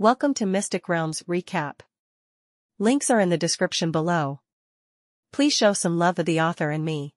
Welcome to Mystic Realms Recap. Links are in the description below. Please show some love to the author and me.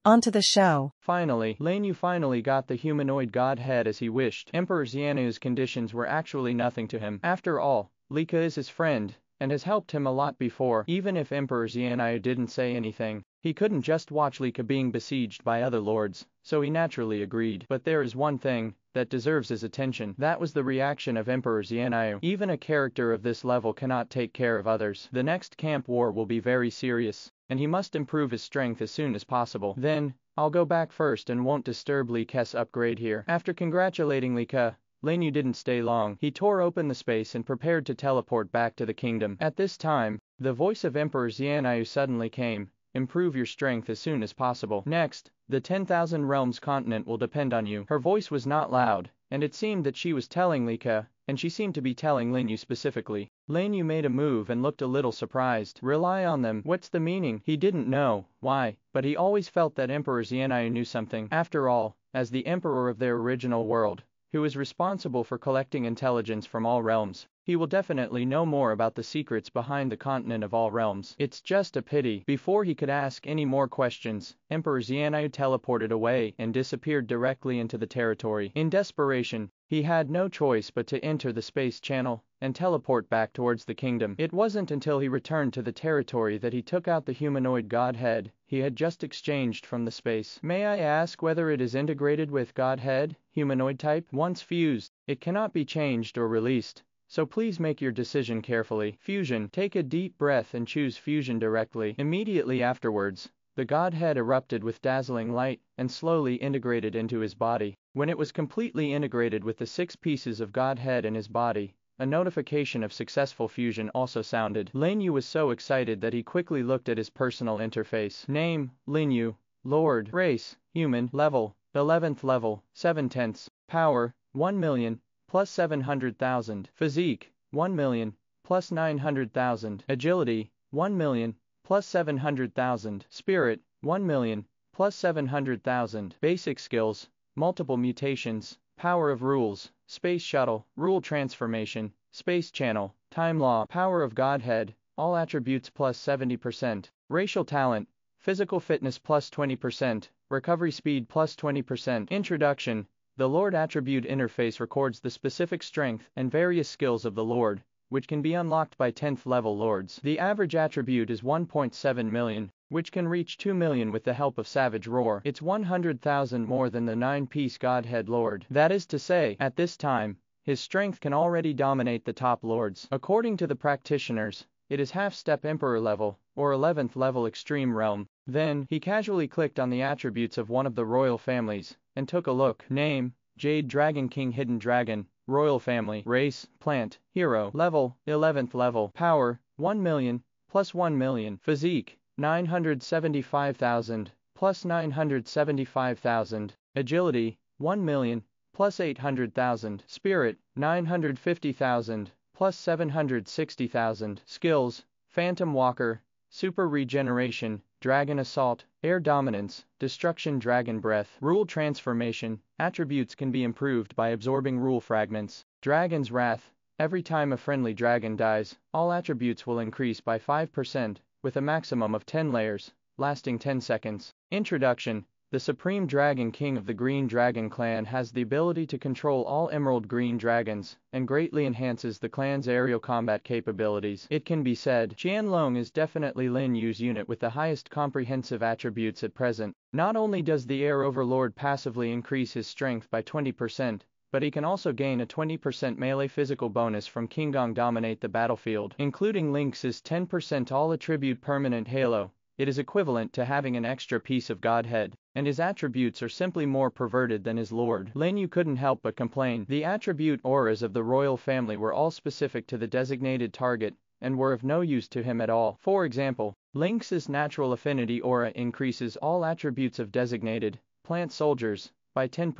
On to the show. Finally, Lin You finally got the humanoid godhead as he wished. Emperor Xianyu's conditions were actually nothing to him. After all, Lika is his friend, and has helped him a lot before. Even if Emperor Xianyu didn't say anything, he couldn't just watch Lika being besieged by other lords, so he naturally agreed. But there is one thing that deserves his attention. That was the reaction of Emperor Xianyu. Even a character of this level cannot take care of others. The next camp war will be very serious, and he must improve his strength as soon as possible. Then, I'll go back first and won't disturb Lika's upgrade here. After congratulating Lika, Lin You didn't stay long. He tore open the space and prepared to teleport back to the kingdom. At this time, the voice of Emperor Xianyu suddenly came. Improve your strength as soon as possible. Next, the 10,000 realms continent will depend on you. Her voice was not loud, and it seemed that she was telling Lika, and she seemed to be telling Lin You specifically. Lin You made a move and looked a little surprised. Rely on them. What's the meaning? He didn't know why, but he always felt that Emperor Xianyu knew something. After all, as the emperor of their original world, who is responsible for collecting intelligence from all realms, he will definitely know more about the secrets behind the continent of all realms. It's just a pity. Before he could ask any more questions, Emperor Xianyu teleported away and disappeared directly into the territory. In desperation, he had no choice but to enter the space channel and teleport back towards the kingdom. It wasn't until he returned to the territory that he took out the humanoid godhead he had just exchanged from the space. May I ask whether it is integrated with godhead, humanoid type? Once fused, it cannot be changed or released, so please make your decision carefully. Fusion. Take a deep breath and choose fusion directly. Immediately afterwards, the godhead erupted with dazzling light and slowly integrated into his body. When it was completely integrated with the 6 pieces of godhead in his body, a notification of successful fusion also sounded. Lin You was so excited that he quickly looked at his personal interface. Name, Lin You. Lord. Race, human. Level, 11th level, 7/10. Power, 1 million, plus 700,000. Physique, 1 million, plus 900,000. Agility, 1 million, plus 700,000. Spirit, 1 million, plus 700,000. Basic skills, multiple mutations, power of rules, space shuttle, rule transformation, space channel, time law, power of godhead, all attributes plus 70%, racial talent, physical fitness plus 20%, recovery speed plus 20%. Introduction. The Lord attribute interface records the specific strength and various skills of the Lord, which can be unlocked by 10th level lords. The average attribute is 1.7 million, which can reach 2 million with the help of Savage Roar. It's 100,000 more than the 9-piece Godhead Lord. That is to say, at this time, his strength can already dominate the top lords. According to the practitioners, it is half-step Emperor level, or 11th level Extreme Realm. Then, he casually clicked on the attributes of one of the royal families, and took a look. Name, Jade Dragon King Hidden Dragon, Royal Family. Race, Plant, Hero. Level, 11th level. Power, 1 million, plus 1 million. Physique, 975,000, plus 975,000. Agility, 1 million, plus 800,000. Spirit, 950,000, plus 760,000. Skills, Phantom Walker, Super Regeneration, Dragon Assault, Air Dominance, Destruction Dragon Breath. Rule Transformation. Attributes can be improved by absorbing rule fragments. Dragon's Wrath. Every time a friendly dragon dies, all attributes will increase by 5%, with a maximum of 10 layers, lasting 10 seconds. Introduction. The Supreme Dragon King of the Green Dragon Clan has the ability to control all Emerald Green Dragons, and greatly enhances the clan's aerial combat capabilities. It can be said, Qianlong is definitely Lin Yu's unit with the highest comprehensive attributes at present. Not only does the Air Overlord passively increase his strength by 20%, but he can also gain a 20% melee physical bonus from Qinggong Dominate the Battlefield, including Link's 10% all-attribute permanent halo. It is equivalent to having an extra piece of Godhead, and his attributes are simply more perverted than his lord. Lin You couldn't help but complain. The attribute auras of the royal family were all specific to the designated target, and were of no use to him at all. For example, Link's natural affinity aura increases all attributes of designated plant soldiers by 10%.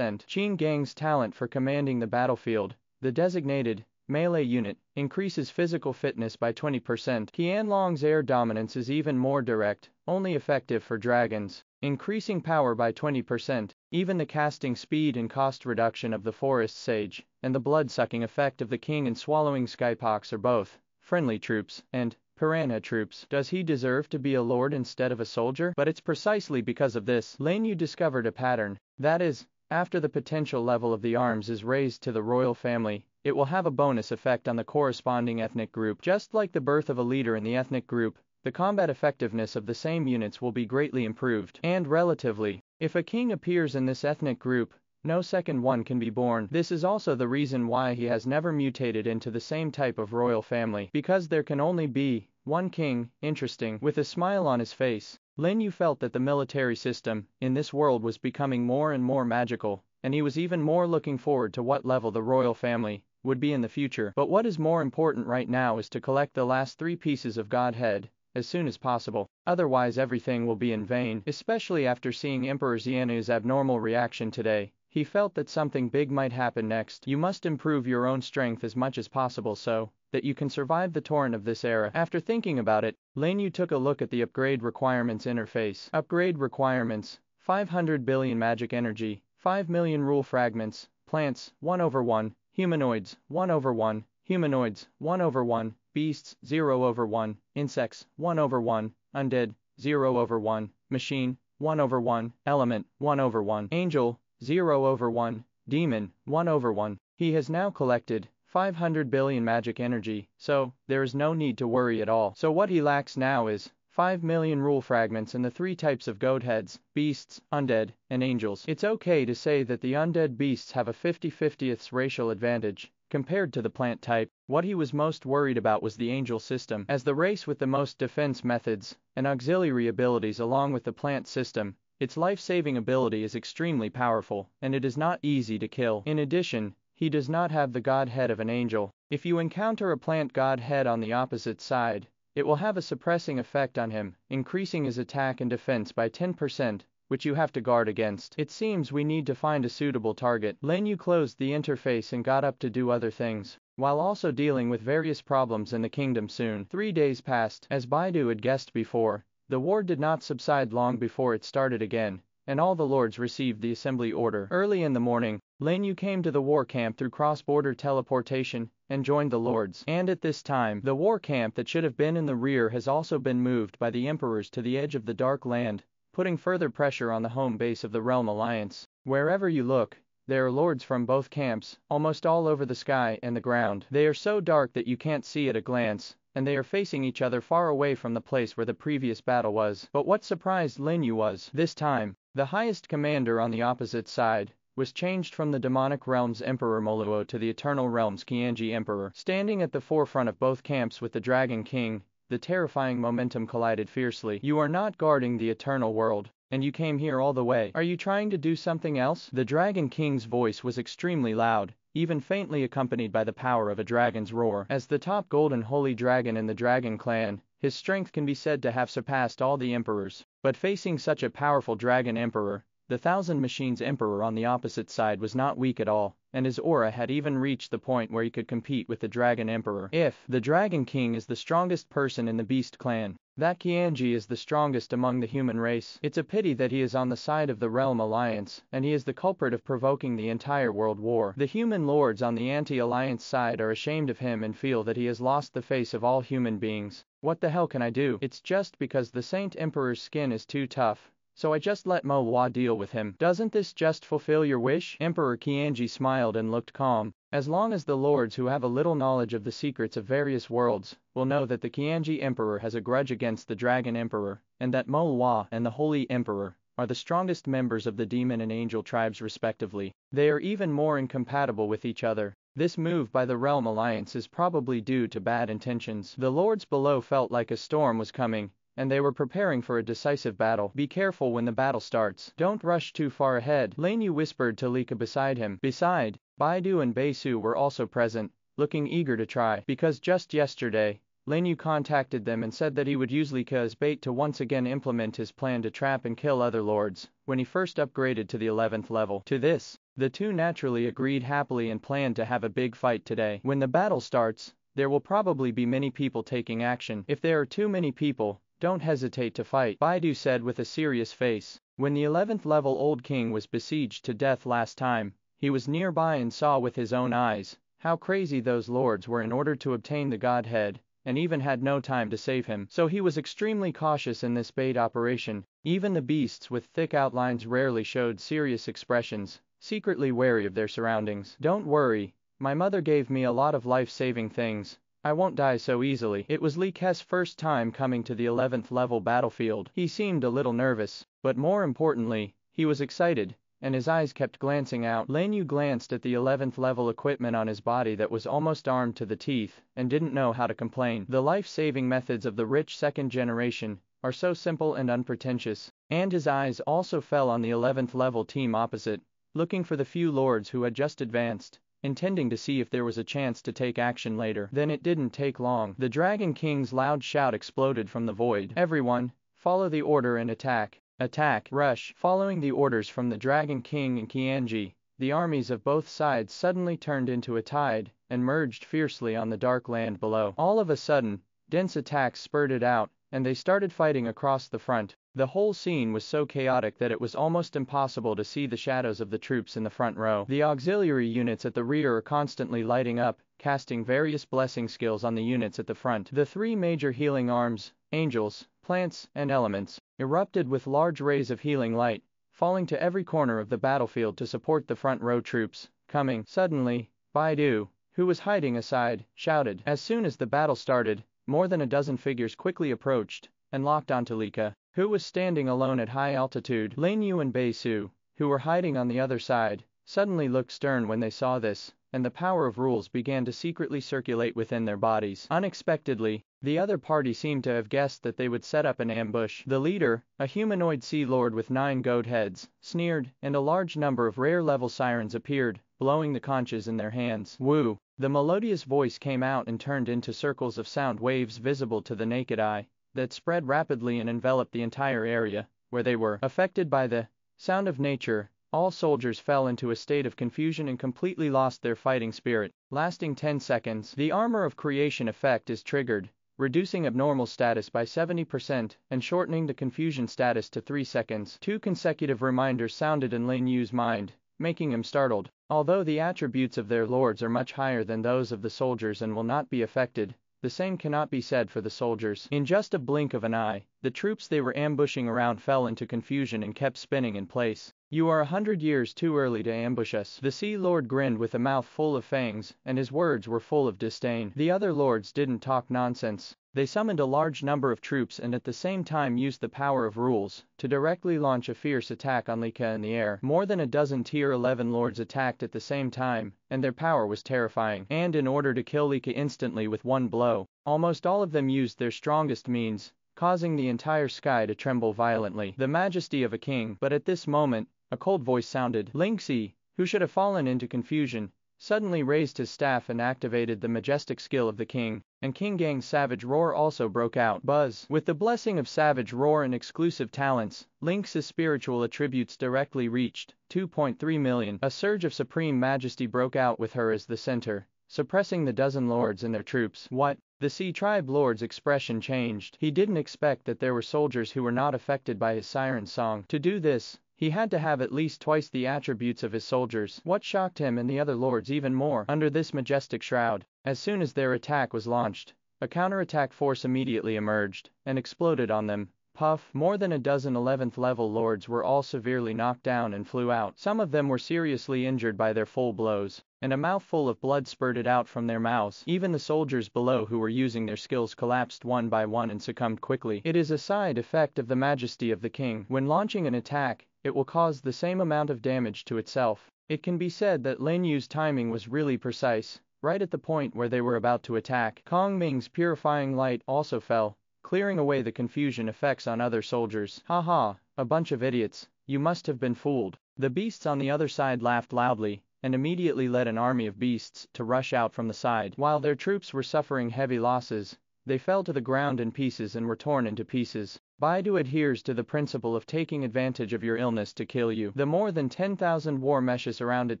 Qinggang's talent for commanding the battlefield, the designated melee unit, increases physical fitness by 20%. Qianlong's air dominance is even more direct, only effective for dragons. increasing power by 20%, even the casting speed and cost reduction of the forest sage, and the blood-sucking effect of the king and swallowing skypox are both friendly troops, and piranha troops. Does he deserve to be a lord instead of a soldier? But it's precisely because of this, Lin You discovered a pattern. That is, after the potential level of the arms is raised to the royal family, it will have a bonus effect on the corresponding ethnic group. Just like the birth of a leader in the ethnic group, the combat effectiveness of the same units will be greatly improved. And relatively, if a king appears in this ethnic group, no second one can be born. This is also the reason why he has never mutated into the same type of royal family, because there can only be one king. Interesting. With a smile on his face, Lin Yu felt that the military system in this world was becoming more and more magical, and he was even more looking forward to what level the royal family would be in the future. But what is more important right now is to collect the last 3 pieces of Godhead as soon as possible. Otherwise everything will be in vain. Especially after seeing Emperor Xianu's abnormal reaction today, he felt that something big might happen next. You must improve your own strength as much as possible so that you can survive the torrent of this era. After thinking about it, Lin Yu took a look at the upgrade requirements interface. Upgrade requirements: 500 billion magic energy, 5 million rule fragments, plants 1/1, humanoids 1/1, humanoids 1/1, beasts 0/1, insects 1/1, undead 0/1, machine 1/1, element 1/1, angel 0/1, demon 1/1. He has now collected 500 billion magic energy, so there is no need to worry at all. So what he lacks now is 5 million rule fragments and the 3 types of godheads: beasts, undead, and angels. It's okay to say that the undead beasts have a 50/50 racial advantage compared to the plant type. What he was most worried about was the angel system. As the race with the most defense methods and auxiliary abilities along with the plant system, its life-saving ability is extremely powerful, and it is not easy to kill. In addition, he does not have the godhead of an angel. If you encounter a plant godhead on the opposite side, it will have a suppressing effect on him, increasing his attack and defense by 10%, which you have to guard against. It seems we need to find a suitable target. Lin Yu closed the interface and got up to do other things, while also dealing with various problems in the kingdom. Soon 3 days passed. As Baidu had guessed before, the war did not subside long before it started again, and all the lords received the assembly order. Early in the morning, Lin Yu came to the war camp through cross-border teleportation and joined the lords. And at this time, the war camp that should have been in the rear has also been moved by the emperors to the edge of the Dark Land, putting further pressure on the home base of the Realm Alliance. Wherever you look, there are lords from both camps, almost all over the sky and the ground. They are so dark that you can't see at a glance, and they are facing each other far away from the place where the previous battle was. But what surprised Lin Yu was, this time, the highest commander on the opposite side was changed from the demonic realm's Emperor Moluo to the Eternal Realm's Qianji Emperor. Standing at the forefront of both camps with the Dragon King, the terrifying momentum collided fiercely. You are not guarding the Eternal World, and you came here all the way. Are you trying to do something else? The Dragon King's voice was extremely loud, even faintly accompanied by the power of a dragon's roar. As the top golden holy dragon in the Dragon Clan, his strength can be said to have surpassed all the emperors. But facing such a powerful dragon emperor, the Thousand Machines Emperor on the opposite side was not weak at all, and his aura had even reached the point where he could compete with the Dragon Emperor. If the Dragon King is the strongest person in the Beast Clan, that Qianji is the strongest among the human race. It's a pity that he is on the side of the Realm Alliance, and he is the culprit of provoking the entire world war. The human lords on the anti-alliance side are ashamed of him and feel that he has lost the face of all human beings. What the hell can I do? It's just because the Saint Emperor's skin is too tough, so I just let Manhwa deal with him. Doesn't this just fulfill your wish? Emperor Qianji smiled and looked calm. As long as the lords who have a little knowledge of the secrets of various worlds will know that the Qianji Emperor has a grudge against the Dragon Emperor, and that Manhwa and the Holy Emperor are the strongest members of the demon and angel tribes respectively, they are even more incompatible with each other. This move by the Realm Alliance is probably due to bad intentions. The lords below felt like a storm was coming, and they were preparing for a decisive battle. Be careful when the battle starts. Don't rush too far ahead, Lin Yu whispered to Lika beside him. Beside, Baidu and Beisu were also present, looking eager to try, because just yesterday, Lin Yu contacted them and said that he would use Lika as bait to once again implement his plan to trap and kill other lords, when he first upgraded to the 11th level. To this, the two naturally agreed happily and planned to have a big fight today. When the battle starts, there will probably be many people taking action. If there are too many people, don't hesitate to fight, Baidu said with a serious face. When the 11th level old king was besieged to death last time, he was nearby and saw with his own eyes how crazy those lords were in order to obtain the godhead, and even had no time to save him. So he was extremely cautious in this bait operation. Even the beasts with thick outlines rarely showed serious expressions, secretly wary of their surroundings. "Don't worry, my mother gave me a lot of life-saving things. I won't die so easily." It was Li Ke's first time coming to the 11th level battlefield. He seemed a little nervous, but more importantly, he was excited, and his eyes kept glancing out. Lin You glanced at the 11th level equipment on his body that was almost armed to the teeth, and didn't know how to complain. The life-saving methods of the rich second generation are so simple and unpretentious. And his eyes also fell on the 11th level team opposite, looking for the few lords who had just advanced, intending to see if there was a chance to take action later. Then it didn't take long. The Dragon King's loud shout exploded from the void. "Everyone, follow the order and attack. Attack, rush." Following the orders from the Dragon King and Qianji, the armies of both sides suddenly turned into a tide and merged fiercely on the dark land below. All of a sudden, dense attacks spurted out, and they started fighting across the front. The whole scene was so chaotic that it was almost impossible to see the shadows of the troops in the front row. The auxiliary units at the rear are constantly lighting up, casting various blessing skills on the units at the front. The three major healing arms, angels, plants, and elements, erupted with large rays of healing light, falling to every corner of the battlefield to support the front row troops. Coming. Suddenly, Baidu, who was hiding aside, shouted. As soon as the battle started, more than a dozen figures quickly approached and locked onto Li Ke, who was standing alone at high altitude. Lin You and Bei Su, who were hiding on the other side, suddenly looked stern when they saw this, and the power of rules began to secretly circulate within their bodies. Unexpectedly, the other party seemed to have guessed that they would set up an ambush. The leader, a humanoid sea lord with 9 goat heads, sneered, and a large number of rare-level sirens appeared, blowing the conches in their hands. "Woo!" The melodious voice came out and turned into circles of sound waves visible to the naked eye, that spread rapidly and enveloped the entire area where they were. Affected by the sound of nature, all soldiers fell into a state of confusion and completely lost their fighting spirit. Lasting 10 seconds, the armor of creation effect is triggered, reducing abnormal status by 70% and shortening the confusion status to 3 seconds. 2 consecutive reminders sounded in Lin Yu's mind, making him startled. Although the attributes of their lords are much higher than those of the soldiers and will not be affected, the same cannot be said for the soldiers. In just a blink of an eye, the troops they were ambushing around fell into confusion and kept spinning in place. "You are 100 years too early to ambush us." The Sea Lord grinned with a mouth full of fangs, and his words were full of disdain. The other lords didn't talk nonsense. They summoned a large number of troops and at the same time used the power of rules to directly launch a fierce attack on Li Ke in the air. More than a dozen tier 11 lords attacked at the same time, and their power was terrifying. And in order to kill Li Ke instantly with one blow, almost all of them used their strongest means, causing the entire sky to tremble violently. The majesty of a king. But at this moment, a cold voice sounded. Lingxi, who should have fallen into confusion, suddenly raised his staff and activated the majestic skill of the king, and King Gang's Savage Roar also broke out. Buzz. With the blessing of Savage Roar and exclusive talents, Lynx's spiritual attributes directly reached 2.3 million. A surge of supreme majesty broke out with her as the center, suppressing the dozen lords and their troops. What? The Sea Tribe Lord's expression changed. He didn't expect that there were soldiers who were not affected by his siren song. To do this, he had to have at least twice the attributes of his soldiers. What shocked him and the other lords even more, under this majestic shroud, as soon as their attack was launched, a counterattack force immediately emerged and exploded on them. Puff. More than a dozen 11th level lords were all severely knocked down and flew out. Some of them were seriously injured by their full blows, and a mouthful of blood spurted out from their mouths. Even the soldiers below who were using their skills collapsed one by one and succumbed quickly. It is a side effect of the majesty of the king. When launching an attack, it will cause the same amount of damage to itself. It can be said that Lin Yu's timing was really precise, right at the point where they were about to attack. Kong Ming's purifying light also fell, clearing away the confusion effects on other soldiers. "Haha, a bunch of idiots, you must have been fooled." The beasts on the other side laughed loudly, and immediately led an army of beasts to rush out from the side. While their troops were suffering heavy losses, they fell to the ground in pieces and were torn into pieces. Baidu adheres to the principle of taking advantage of your illness to kill you. The more than 10,000 war meshes around it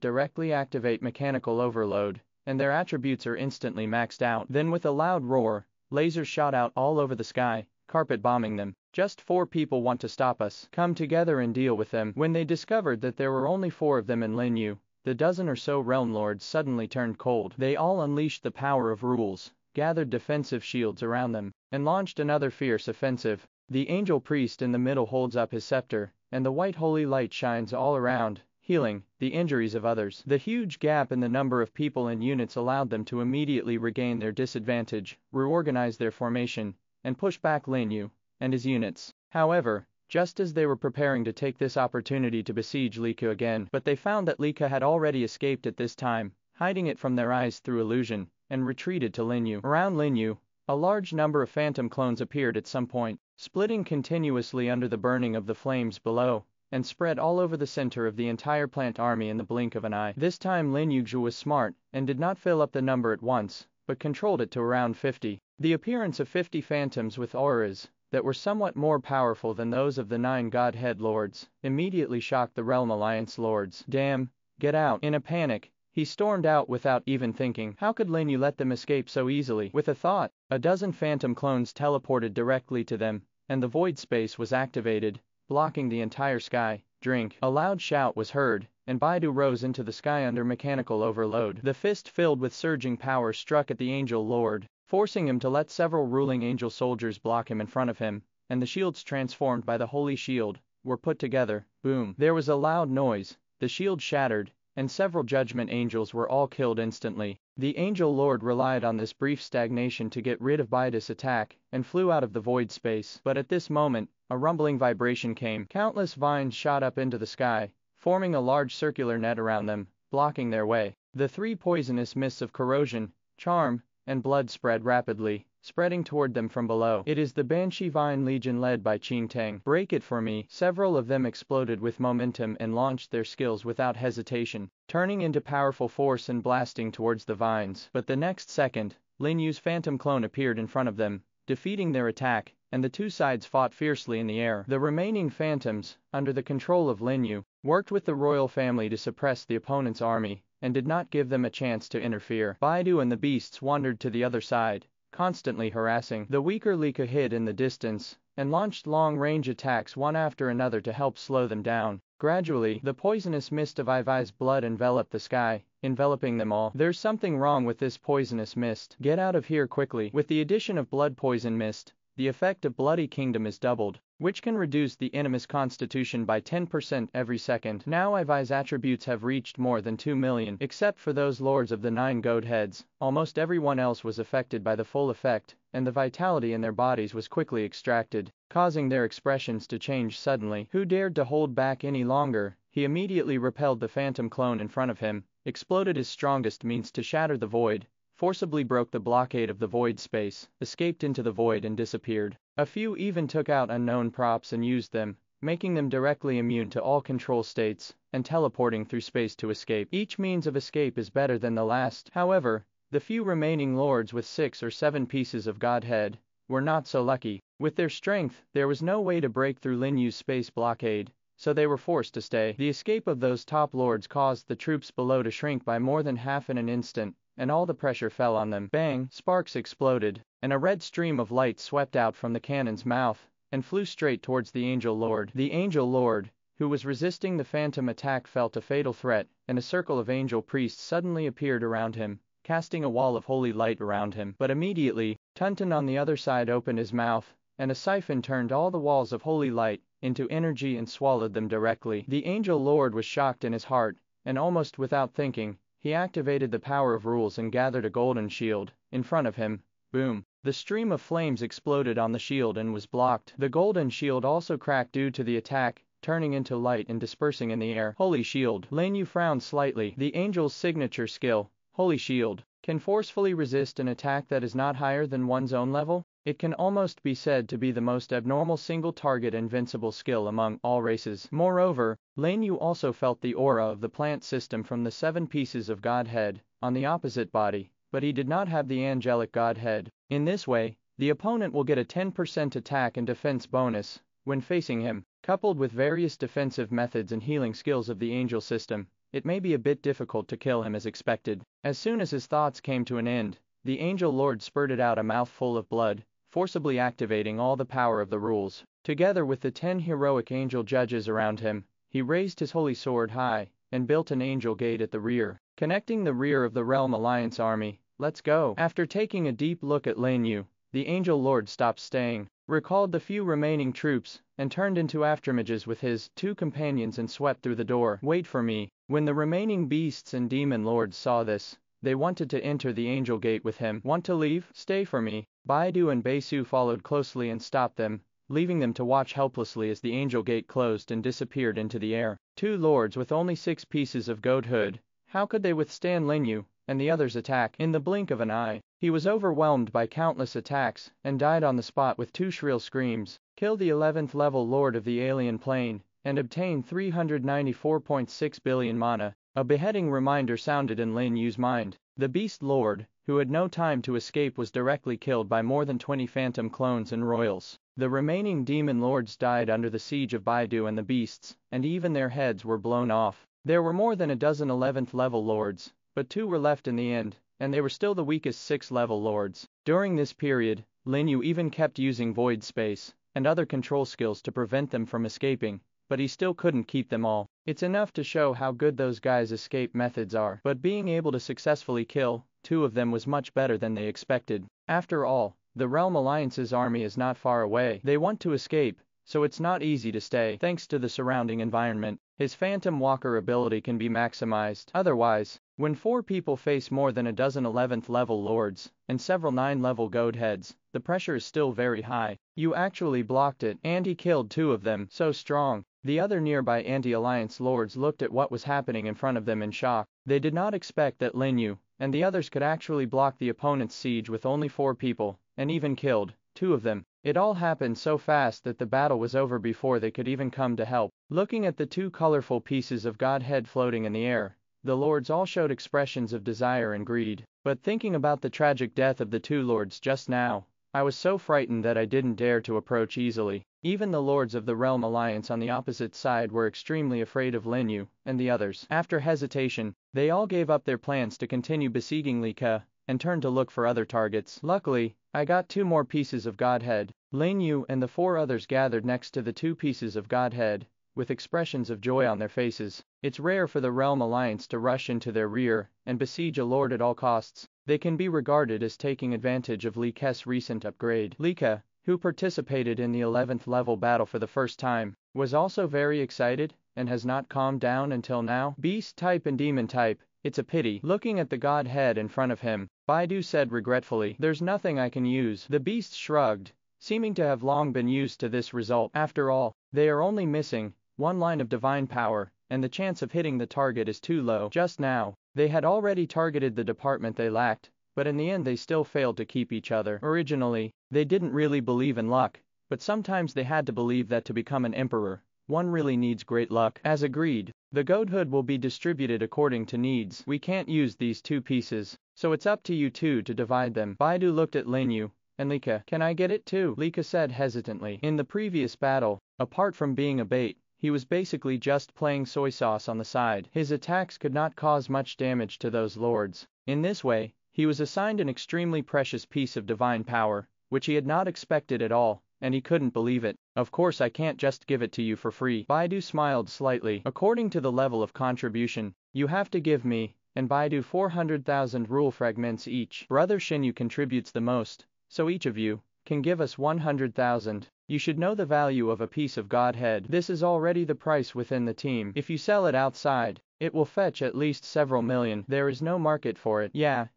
directly activate mechanical overload, and their attributes are instantly maxed out. Then with a loud roar, lasers shot out all over the sky, carpet bombing them. Just 4 people want to stop us. Come together and deal with them. When they discovered that there were only 4 of them in Lin You, the dozen or so realm lords suddenly turned cold. They all unleashed the power of rules, gathered defensive shields around them, and launched another fierce offensive. The angel priest in the middle holds up his scepter, and the white holy light shines all around, healing the injuries of others. The huge gap in the number of people and units allowed them to immediately regain their disadvantage, reorganize their formation, and push back Lin You and his units. However, just as they were preparing to take this opportunity to besiege Lika again, but they found that Lika had already escaped at this time, hiding it from their eyes through illusion, and retreated to Lin You. Around Lin You, a large number of phantom clones appeared at some point, splitting continuously under the burning of the flames below, and spread all over the center of the entire plant army in the blink of an eye. This time Lin Yu was smart, and did not fill up the number at once, but controlled it to around 50. The appearance of 50 phantoms with auras that were somewhat more powerful than those of the 9 Godhead Lords immediately shocked the Realm Alliance Lords. Damn, get out. In a panic, he stormed out without even thinking. How could Lin Yu let them escape so easily? With a thought, a dozen phantom clones teleported directly to them, and the void space was activated, blocking the entire sky. Drink. A loud shout was heard, and Baidu rose into the sky under mechanical overload. The fist filled with surging power struck at the Angel Lord, forcing him to let several ruling angel soldiers block him in front of him, and the shields transformed by the holy shield were put together. Boom. There was a loud noise, the shield shattered, and several judgment angels were all killed instantly. The Angel Lord relied on this brief stagnation to get rid of Baidu's attack, and flew out of the void space. But at this moment, a rumbling vibration came. Countless vines shot up into the sky, forming a large circular net around them, blocking their way. The 3 poisonous mists of corrosion, charm, and blood spread rapidly, spreading toward them from below. It is the Banshee Vine Legion led by Qing Tang. Break it for me. Several of them exploded with momentum and launched their skills without hesitation, turning into powerful force and blasting towards the vines. But the next second, Lin Yu's phantom clone appeared in front of them, defeating their attack, and the 2 sides fought fiercely in the air. The remaining phantoms, under the control of Lin Yu, worked with the royal family to suppress the opponent's army, and did not give them a chance to interfere. Baidu and the beasts wandered to the other side, constantly harassing. The weaker Lika hid in the distance, and launched long-range attacks one after another to help slow them down. Gradually, the poisonous mist of Ivai's blood enveloped the sky, enveloping them all. There's something wrong with this poisonous mist. Get out of here quickly. With the addition of blood poison mist, the effect of Bloody Kingdom is doubled, which can reduce the enemy's constitution by 10% every second. Now Ivai's attributes have reached more than 2 million. Except for those lords of the 9 goat heads, almost everyone else was affected by the full effect, and the vitality in their bodies was quickly extracted, causing their expressions to change suddenly. Who dared to hold back any longer? He immediately repelled the phantom clone in front of him, exploded his strongest means to shatter the void, forcibly broke the blockade of the void space, escaped into the void and disappeared. A few even took out unknown props and used them, making them directly immune to all control states, and teleporting through space to escape. Each means of escape is better than the last. However, the few remaining lords with 6 or 7 pieces of Godhead were not so lucky. With their strength, there was no way to break through Lin Yu's space blockade, so they were forced to stay. The escape of those top lords caused the troops below to shrink by more than half in an instant, and all the pressure fell on them. Bang! Sparks exploded, and a red stream of light swept out from the cannon's mouth, and flew straight towards the Angel Lord. The Angel Lord, who was resisting the phantom attack, felt a fatal threat, and a circle of angel priests suddenly appeared around him, casting a wall of holy light around him. But immediately, Tunton on the other side opened his mouth, and a siphon turned all the walls of holy light into energy and swallowed them directly. The Angel Lord was shocked in his heart, and almost without thinking, he activated the power of rules and gathered a golden shield in front of him. Boom! The stream of flames exploded on the shield and was blocked. The golden shield also cracked due to the attack, turning into light and dispersing in the air. Holy Shield. Lin Yu frowned slightly. The angel's signature skill, Holy Shield, can forcefully resist an attack that is not higher than one's own level. It can almost be said to be the most abnormal single-target invincible skill among all races. Moreover, Lin Yu also felt the aura of the plant system from the 7 pieces of Godhead on the opposite body, but he did not have the angelic Godhead. In this way, the opponent will get a 10% attack and defense bonus when facing him. Coupled with various defensive methods and healing skills of the angel system, it may be a bit difficult to kill him as expected. As soon as his thoughts came to an end, the Angel Lord spurted out a mouthful of blood, forcibly activating all the power of the rules. Together with the 10 heroic angel judges around him, he raised his holy sword high, and built an angel gate at the rear, connecting the rear of the Realm Alliance army. Let's go. After taking a deep look at Lin You, the angel lord stopped staying, recalled the few remaining troops, and turned into afterimages with his 2 companions and swept through the door. Wait for me. When the remaining beasts and demon lords saw this, they wanted to enter the angel gate with him. Want to leave? Stay for me. Baidu and Baisu followed closely and stopped them, leaving them to watch helplessly as the angel gate closed and disappeared into the air. 2 lords with only 6 pieces of goathood. How could they withstand Lin You and the others' attack? In the blink of an eye, he was overwhelmed by countless attacks and died on the spot with 2 shrill screams. Kill the 11th level lord of the alien plane and obtain 394.6 billion mana. A beheading reminder sounded in Lin Yu's mind. The beast lord, who had no time to escape, was directly killed by more than 20 phantom clones and royals. The remaining demon lords died under the siege of Baidu and the beasts, and even their heads were blown off. There were more than a dozen 11th level lords, but 2 were left in the end, and they were still the weakest 6th level lords. During this period, Lin You even kept using void space and other control skills to prevent them from escaping, but he still couldn't keep them all. It's enough to show how good those guys' escape methods are, but being able to successfully kill 2 of them was much better than they expected. After all, the Realm Alliance's army is not far away. They want to escape, so it's not easy to stay. Thanks to the surrounding environment, his Phantom Walker ability can be maximized. Otherwise, when 4 people face more than a dozen 11th level lords and several 9 level goat heads, the pressure is still very high. You actually blocked it, and he killed 2 of them. So strong. The other nearby anti-alliance lords looked at what was happening in front of them in shock. They did not expect that Lin You and the others could actually block the opponent's siege with only 4 people, and even killed 2 of them. It all happened so fast that the battle was over before they could even come to help. Looking at the 2 colorful pieces of Godhead floating in the air, the lords all showed expressions of desire and greed. But thinking about the tragic death of the 2 lords just now, I was so frightened that I didn't dare to approach easily. Even the lords of the Realm Alliance on the opposite side were extremely afraid of Lin You and the others. After hesitation, they all gave up their plans to continue besieging Li Ke and turned to look for other targets. Luckily, I got 2 more pieces of Godhead. Lin You and the 4 others gathered next to the 2 pieces of Godhead, with expressions of joy on their faces. It's rare for the Realm Alliance to rush into their rear and besiege a lord at all costs. They can be regarded as taking advantage of Li Ke's recent upgrade. Li Ke, who participated in the 11th level battle for the first time, was also very excited and has not calmed down until now. Beast type and demon type, it's a pity. Looking at the Godhead in front of him, Baidu said regretfully, "There's nothing I can use." The beast shrugged, seeming to have long been used to this result. After all, they are only missing 1 line of divine power, and the chance of hitting the target is too low. Just now, they had already targeted the department they lacked, but in the end they still failed to keep each other. Originally, they didn't really believe in luck, but sometimes they had to believe that to become an emperor, one really needs great luck. As agreed, the goathood will be distributed according to needs. We can't use these 2 pieces, so it's up to you 2 to divide them. Baidu looked at Lin You and Li Ke. Can I get it too? Li Ke said hesitantly. In the previous battle, apart from being a bait, he was basically just playing soy sauce on the side. His attacks could not cause much damage to those lords. In this way, he was assigned an extremely precious piece of divine power, which he had not expected at all, and he couldn't believe it. Of course I can't just give it to you for free. Baidu smiled slightly. According to the level of contribution, you have to give me and Baidu 400,000 rule fragments each. Brother Shinyu contributes the most, so each of you can give us 100,000. You should know the value of a piece of Godhead. This is already the price within the team. If you sell it outside, it will fetch at least several million. There is no market for it. Yeah,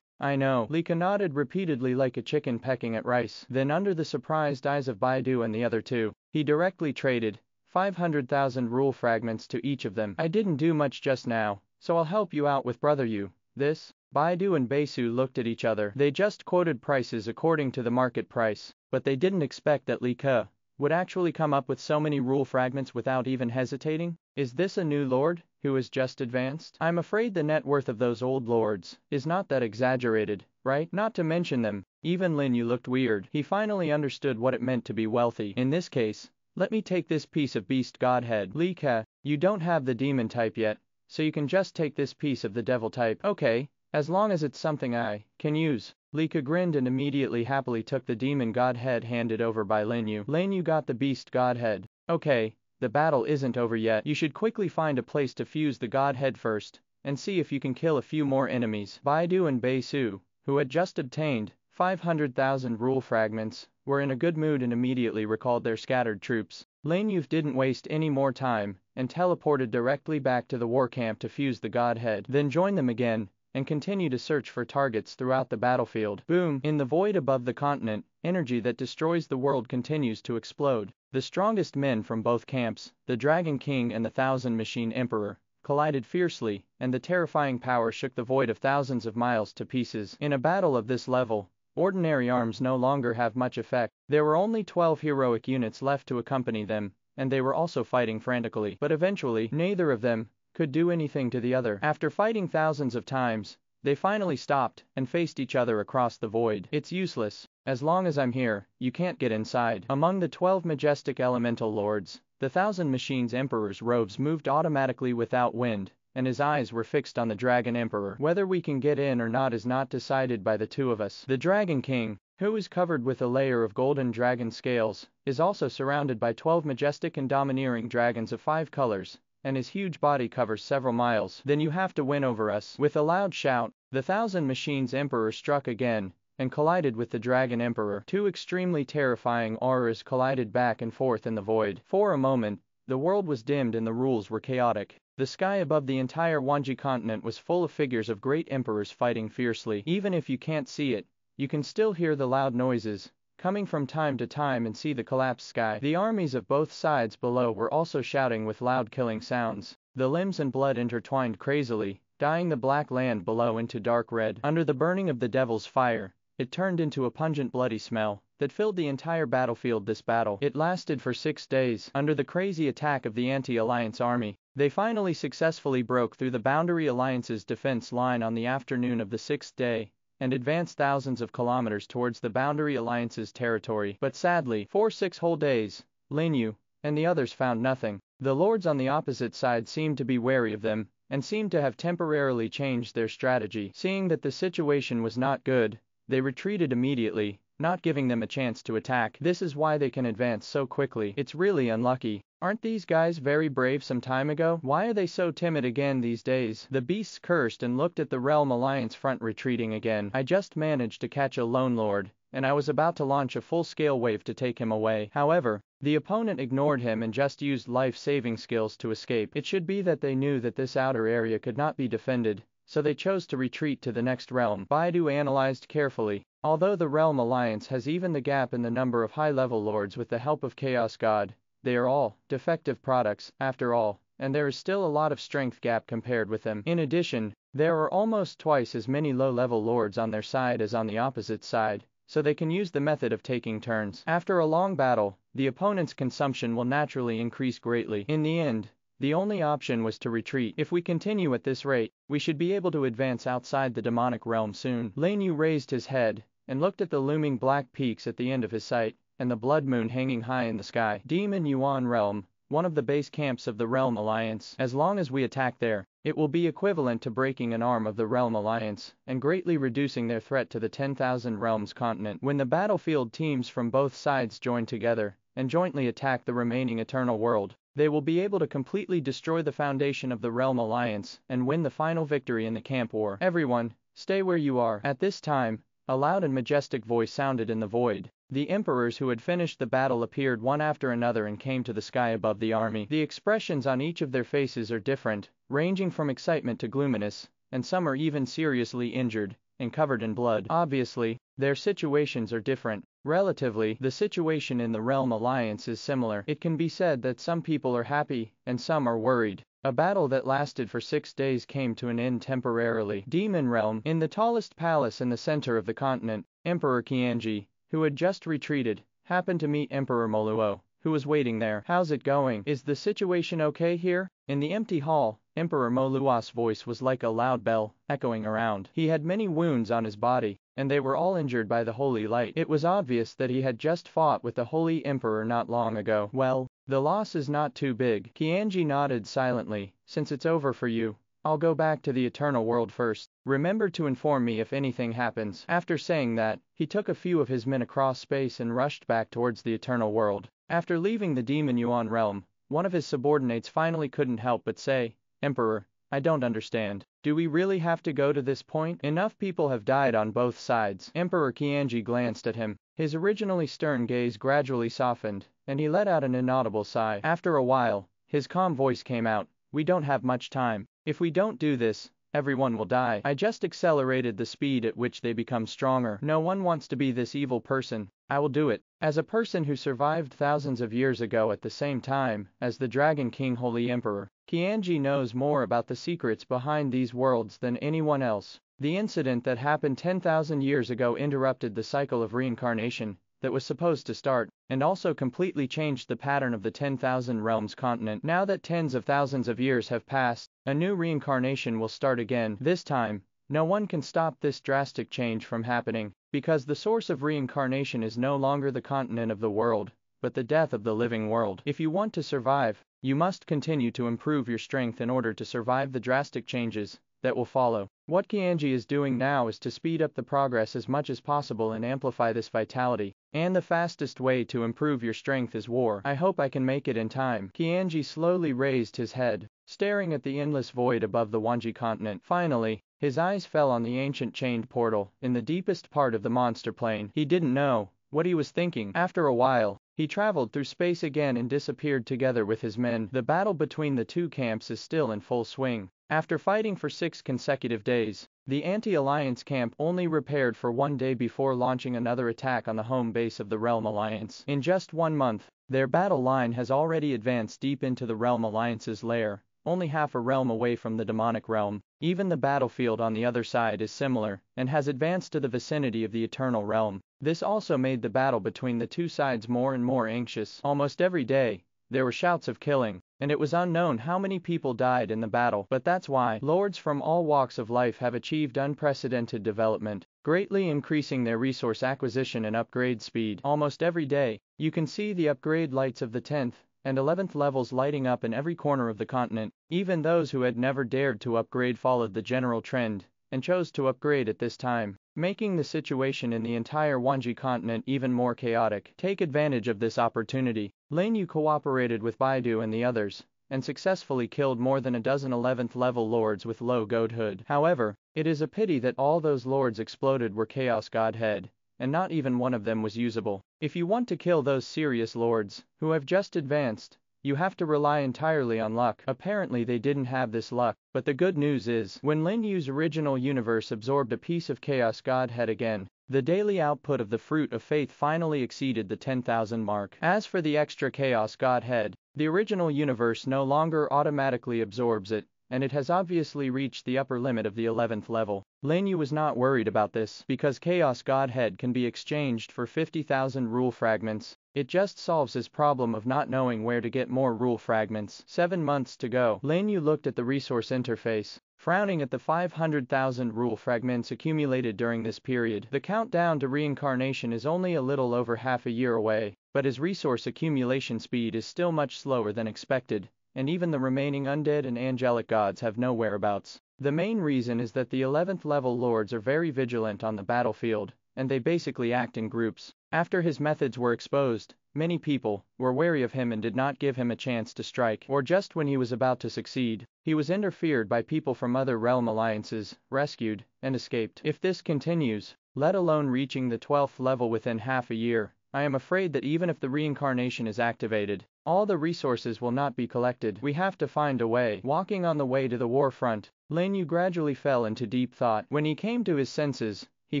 I know. Li Ke nodded repeatedly like a chicken pecking at rice. Then under the surprised eyes of Baidu and the other 2, he directly traded 500,000 rule fragments to each of them. I didn't do much just now, so I'll help you out with brother you. This? Baidu and Baisu looked at each other. They just quoted prices according to the market price, but they didn't expect that Li Ke would actually come up with so many rule fragments without even hesitating. Is this a new lord who has just advanced? I'm afraid the net worth of those old lords is not that exaggerated, right? Not to mention them. Even Lin You looked weird. He finally understood what it meant to be wealthy. In this case, let me take this piece of beast Godhead. Li Ke, you don't have the demon type yet, so you can just take this piece of the devil type. Okay, As long as it's something I can use. Lika grinned and immediately happily took the demon godhead handed over by Lin You. Lin You got the beast godhead. Okay, the battle isn't over yet. You should quickly find a place to fuse the godhead first, and see if you can kill a few more enemies. Baidu and Baisu, who had just obtained 500,000 rule fragments, were in a good mood and immediately recalled their scattered troops. Lin Yu didn't waste any more time, and teleported directly back to the war camp to fuse the godhead, then join them again, and continue to search for targets throughout the battlefield. Boom! In the void above the continent, energy that destroys the world continues to explode. The strongest men from both camps, the Dragon King and the Thousand Machine Emperor, collided fiercely, and the terrifying power shook the void of thousands of miles to pieces. In a battle of this level, ordinary arms no longer have much effect. There were only 12 heroic units left to accompany them, and they were also fighting frantically. But eventually, neither of them could do anything to the other. After fighting thousands of times, they finally stopped and faced each other across the void. It's useless. As long as I'm here, you can't get inside. Among the 12 majestic elemental lords, the Thousand Machines Emperor's robes moved automatically without wind, and his eyes were fixed on the Dragon Emperor. Whether we can get in or not is not decided by the two of us. The Dragon King, who is covered with a layer of golden dragon scales, is also surrounded by 12 majestic and domineering dragons of 5 colors, and his huge body covers several miles. Then you have to win over us. With a loud shout, the Thousand Machines Emperor struck again, and collided with the Dragon Emperor. Two extremely terrifying auras collided back and forth in the void. For a moment, the world was dimmed and the rules were chaotic. The sky above the entire Wanji continent was full of figures of great emperors fighting fiercely. Even if you can't see it, you can still hear the loud noises coming from time to time and see the collapsed sky. The armies of both sides below were also shouting with loud killing sounds. The limbs and blood intertwined crazily, dyeing the black land below into dark red. Under the burning of the devil's fire, it turned into a pungent bloody smell that filled the entire battlefield. This battle, it lasted for 6 days. Under the crazy attack of the anti-alliance army, they finally successfully broke through the Boundary Alliance's defense line on the afternoon of the 6th day, and advanced thousands of kilometers towards the Boundary Alliance's territory. But sadly, for 6 whole days, Lin You and the others found nothing. The lords on the opposite side seemed to be wary of them, and seemed to have temporarily changed their strategy. Seeing that the situation was not good, they retreated immediately, not giving them a chance to attack. This is why they can advance so quickly. It's really unlucky. Aren't these guys very brave some time ago? Why are they so timid again these days? The beasts cursed and looked at the Realm Alliance front retreating again. I just managed to catch a lone lord, and I was about to launch a full-scale wave to take him away. However, the opponent ignored him and just used life-saving skills to escape. It should be that they knew that this outer area could not be defended, so they chose to retreat to the next realm. Baidu analyzed carefully. Although the Realm Alliance has evened the gap in the number of high-level lords with the help of Chaos God, they are all defective products, after all, and there is still a lot of strength gap compared with them. In addition, there are almost twice as many low-level lords on their side as on the opposite side, so they can use the method of taking turns. After a long battle, the opponent's consumption will naturally increase greatly. In the end, the only option was to retreat. If we continue at this rate, we should be able to advance outside the demonic realm soon. Lin You raised his head, and looked at the looming black peaks at the end of his sight, and the blood moon hanging high in the sky. Demon Yuan Realm, one of the base camps of the Realm Alliance. As long as we attack there, it will be equivalent to breaking an arm of the Realm Alliance, and greatly reducing their threat to the 10,000 Realms continent. When the battlefield teams from both sides join together, and jointly attack the remaining Eternal World, they will be able to completely destroy the foundation of the Realm Alliance, and win the final victory in the camp war. Everyone, stay where you are. At this time, a loud and majestic voice sounded in the void. The emperors who had finished the battle appeared one after another and came to the sky above the army. The expressions on each of their faces are different, ranging from excitement to gloominess, and some are even seriously injured, and covered in blood. Obviously, their situations are different. Relatively, the situation in the Realm Alliance is similar. It can be said that some people are happy, and some are worried. A battle that lasted for 6 days came to an end temporarily. Demon Realm. In the tallest palace in the center of the continent, Emperor Qianji, who had just retreated, happened to meet Emperor Moluo, who was waiting there. How's it going? Is the situation okay here? In the empty hall, Emperor Moluo's voice was like a loud bell, echoing around. He had many wounds on his body, and they were all injured by the holy light. It was obvious that he had just fought with the holy emperor not long ago. Well, the loss is not too big. Qianji nodded silently. Since it's over for you, I'll go back to the Eternal World first. Remember to inform me if anything happens." After saying that, he took a few of his men across space and rushed back towards the Eternal World. After leaving the Demon Yuan realm, one of his subordinates finally couldn't help but say, "Emperor, I don't understand. Do we really have to go to this point? Enough people have died on both sides." Emperor Qianji glanced at him. His originally stern gaze gradually softened, and he let out an inaudible sigh. After a while, his calm voice came out, "We don't have much time. If we don't do this, everyone will die. I just accelerated the speed at which they become stronger. No one wants to be this evil person. I will do it." As a person who survived thousands of years ago at the same time as the Dragon King Holy Emperor, Qianji knows more about the secrets behind these worlds than anyone else. The incident that happened 10,000 years ago interrupted the cycle of reincarnation that was supposed to start, and also completely changed the pattern of the 10,000 Realms continent. Now that tens of thousands of years have passed, a new reincarnation will start again. This time, no one can stop this drastic change from happening, because the source of reincarnation is no longer the continent of the world, but the death of the living world. If you want to survive, you must continue to improve your strength in order to survive the drastic changes that will follow. What Qianji is doing now is to speed up the progress as much as possible and amplify this vitality. And the fastest way to improve your strength is war. I hope I can make it in time. Qianji slowly raised his head, staring at the endless void above the Wanji continent. Finally, his eyes fell on the ancient chained portal in the deepest part of the monster plane. He didn't know what he was thinking. After a while, he traveled through space again and disappeared together with his men. The battle between the two camps is still in full swing. After fighting for 6 consecutive days, the anti-alliance camp only repaired for 1 day before launching another attack on the home base of the Realm Alliance. In just 1 month, their battle line has already advanced deep into the Realm Alliance's lair, only half a realm away from the demonic realm. Even the battlefield on the other side is similar, and has advanced to the vicinity of the Eternal Realm. This also made the battle between the two sides more and more anxious. Almost every day, there were shouts of killing, and it was unknown how many people died in the battle. But that's why lords from all walks of life have achieved unprecedented development, greatly increasing their resource acquisition and upgrade speed. Almost every day, you can see the upgrade lights of the 10th and 11th levels lighting up in every corner of the continent. Even those who had never dared to upgrade followed the general trend and chose to upgrade at this time, making the situation in the entire Wanji continent even more chaotic. Take advantage of this opportunity. Lin You cooperated with Baidu and the others, and successfully killed more than a dozen 11th level lords with low godhood. However, it is a pity that all those lords exploded were Chaos Godhead, and not even one of them was usable. If you want to kill those serious lords, who have just advanced, you have to rely entirely on luck. Apparently they didn't have this luck, but the good news is, when Lin Yu's original universe absorbed a piece of Chaos Godhead again, the daily output of the Fruit of Faith finally exceeded the 10,000 mark. As for the extra Chaos Godhead, the original universe no longer automatically absorbs it, and it has obviously reached the upper limit of the 11th level. Lin Yu was not worried about this, because Chaos Godhead can be exchanged for 50,000 rule fragments. It just solves his problem of not knowing where to get more rule fragments. 7 months to go. Lin Yu looked at the resource interface, frowning at the 500,000 rule fragments accumulated during this period. The countdown to reincarnation is only a little over half a year away, but his resource accumulation speed is still much slower than expected, and even the remaining undead and angelic gods have no whereabouts. The main reason is that the 11th level lords are very vigilant on the battlefield, and they basically act in groups. After his methods were exposed, many people were wary of him and did not give him a chance to strike. Or just when he was about to succeed, he was interfered by people from other realm alliances, rescued, and escaped. If this continues, let alone reaching the 12th level within half a year, I am afraid that even if the reincarnation is activated, all the resources will not be collected. We have to find a way. Walking on the way to the war front, Lin Yu gradually fell into deep thought. When he came to his senses, he